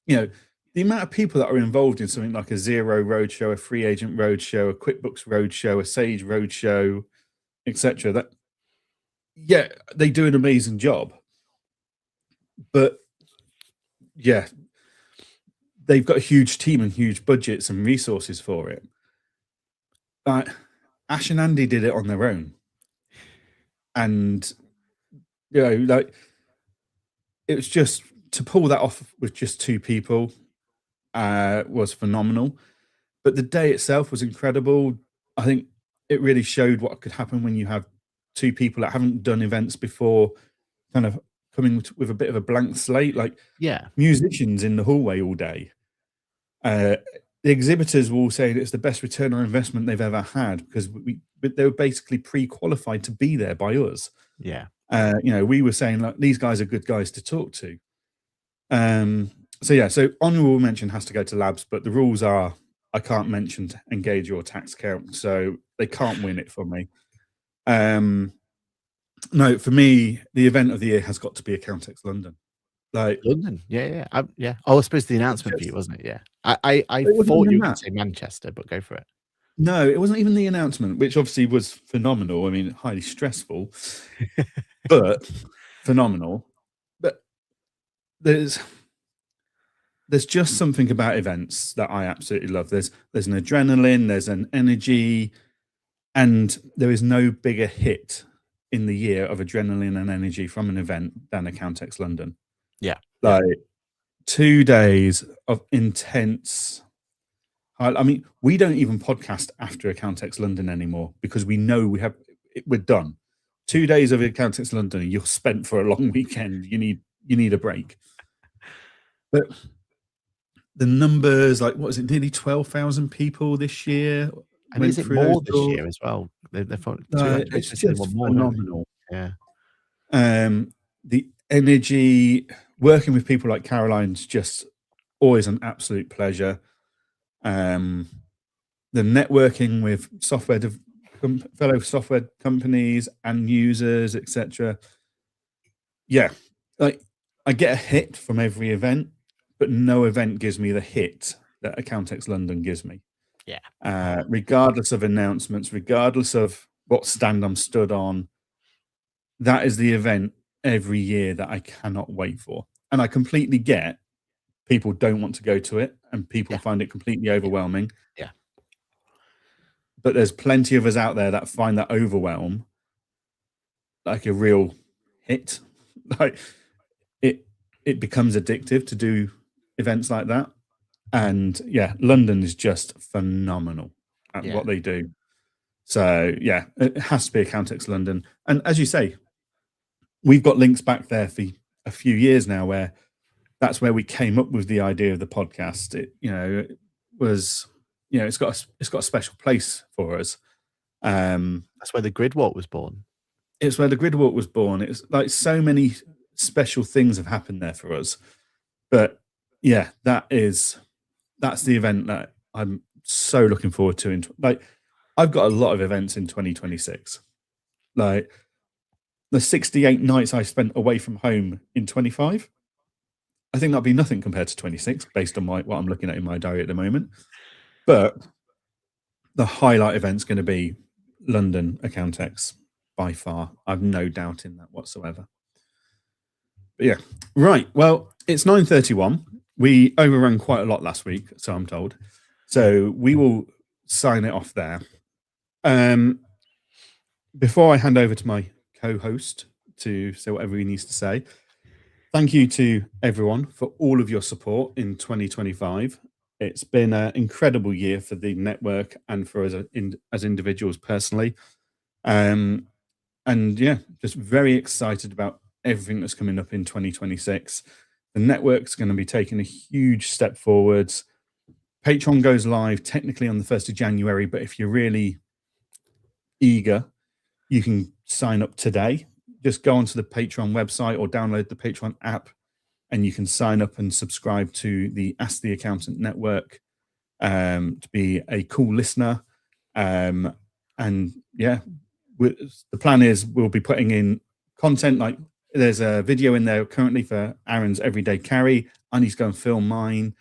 the amount of people that are involved in something like a Zero Roadshow, a Free Agent Roadshow, a QuickBooks Roadshow, a Sage Roadshow, etc. That, yeah, they do an amazing job. But yeah, they've got a huge team and huge budgets and resources for it. Ash and Andy did it on their own. And, like, it was just to pull that off with just two people was phenomenal. But the day itself was incredible. I think it really showed what could happen when you have two people that haven't done events before kind of coming with a bit of a blank slate, like musicians in the hallway all day. The exhibitors were all saying it's the best return on investment they've ever had because they were basically pre-qualified to be there by us. Yeah. We were saying like these guys are good guys to talk to. So honourable mention has to go to Labs, but the rules are I can't mention Engage or Tatscalc, so they can't win it for me. No, for me, the event of the year has got to be Countex London. Like London, yeah. Oh, I suppose the announcement for you, wasn't it? Yeah, I thought you were going to say Manchester, but go for it. No, it wasn't even the announcement, which obviously was phenomenal. I mean, highly stressful, but phenomenal. But there's just something about events that I absolutely love. There's an adrenaline, there's an energy, and there is no bigger hit in the year of adrenaline and energy from an event than a Countex London. Yeah. Like 2 days of intense. I mean, we don't even podcast after a Countex London anymore because we know we're done. 2 days of a Countex London, you're spent for a long weekend. You need a break. But the numbers, like, what is it? Nearly 12,000 people this year. And is it more this year as well? It's just phenomenal. Yeah. The energy, working with people like Caroline's just always an absolute pleasure. The networking with fellow software companies and users, etc. Yeah, like I get a hit from every event, but no event gives me the hit that Accountex London gives me. Yeah. Regardless of announcements, regardless of what stand I'm stood on, that is the event every year that I cannot wait for. And I completely get people don't want to go to it and people find it completely overwhelming. Yeah. But there's plenty of us out there that find that overwhelm like a real hit. Like it becomes addictive to do events like that. And yeah, London is just phenomenal at what they do. So yeah, it has to be Accountex London. And as you say, we've got links back there for a few years now where that's where we came up with the idea of the podcast. It was it's got a special place for us. That's where the Grid Walk was born. It's where the Grid Walk was born. It's like so many special things have happened there for us. But yeah, that's the event that I'm so looking forward to. Like I've got a lot of events in 2026. Like the 68 nights I spent away from home in 25. I think that'll be nothing compared to 26 based on what I'm looking at in my diary at the moment. But the highlight event's going to be London Accountex by far. I've no doubt in that whatsoever. But yeah, right. Well, it's 9:31. We overran quite a lot last week, so I'm told. So we will sign it off there. Before I hand over to my co-host to say whatever he needs to say, thank you to everyone for all of your support in 2025. It's been an incredible year for the network and for us as individuals personally. And yeah, just very excited about everything that's coming up in 2026. The network's going to be taking a huge step forwards. Patreon goes live technically on the 1st of January, but if you're really eager, you can sign up today. Just go onto the Patreon website or download the Patreon app, and you can sign up and subscribe to the Ask the Accountant network to be a cool listener. And yeah, the plan is we'll be putting in content. Like there's a video in there currently for Aaron's everyday carry. I need to go and film mine.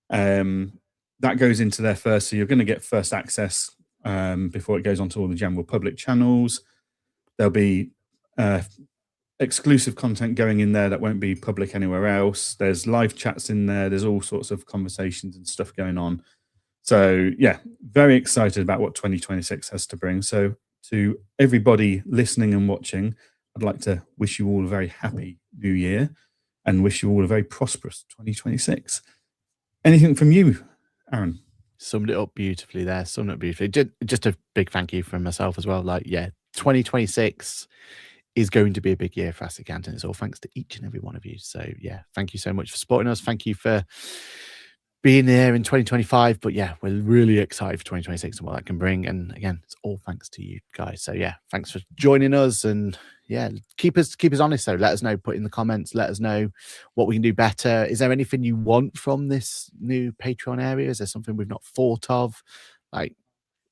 That goes into there first, so you're going to get first access before it goes onto all the general public channels. There'll be exclusive content going in there that won't be public anywhere else. There's live chats in there. There's all sorts of conversations and stuff going on. So yeah, very excited about what 2026 has to bring. So to everybody listening and watching, I'd like to wish you all a very happy new year and wish you all a very prosperous 2026. Anything from you, Aaron? Summed it up beautifully there. Summed it up beautifully. Just a big thank you from myself as well. Like, yeah, 2026 is going to be a big year for Ask the Accountant. It's all thanks to each and every one of you. So yeah, thank you so much for supporting us. Thank you for being there in 2025. But yeah, we're really excited for 2026 and what that can bring. And again, it's all thanks to you guys. So yeah, thanks for joining us. And yeah, keep us honest. So let us know, put in the comments, let us know what we can do better. Is there anything you want from this new Patreon area? Is there something we've not thought of? Like,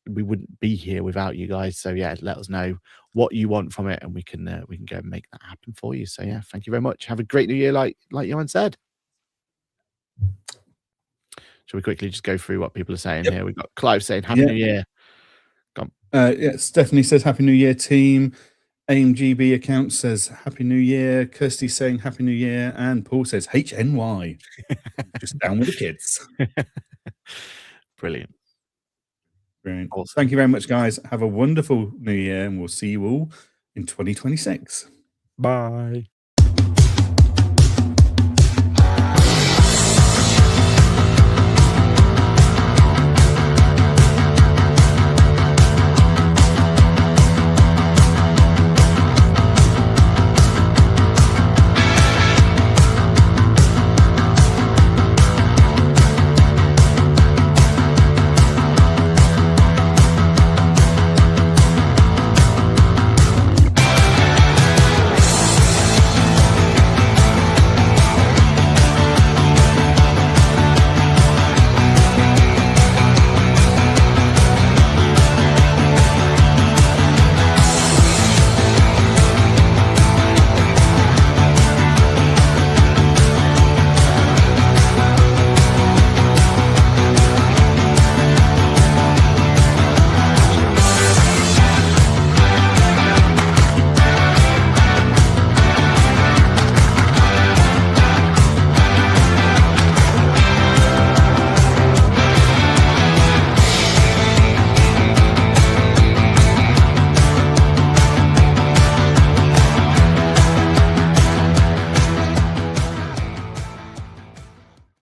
we wouldn't be here without you guys. So yeah, let us know what you want from it, and we can go and make that happen for you. So yeah, thank you very much. Have a great new year, like Johann said. Shall we quickly just go through what people are saying here? We've got Clive saying Happy New Year. Yeah, Stephanie says Happy New Year, team. AIMGB account says Happy New Year. Kirsty saying Happy New Year, and Paul says HNY. Just down with the kids. Brilliant. Brilliant. Awesome. Thank you very much, guys. Have a wonderful new year, and we'll see you all in 2026. Bye.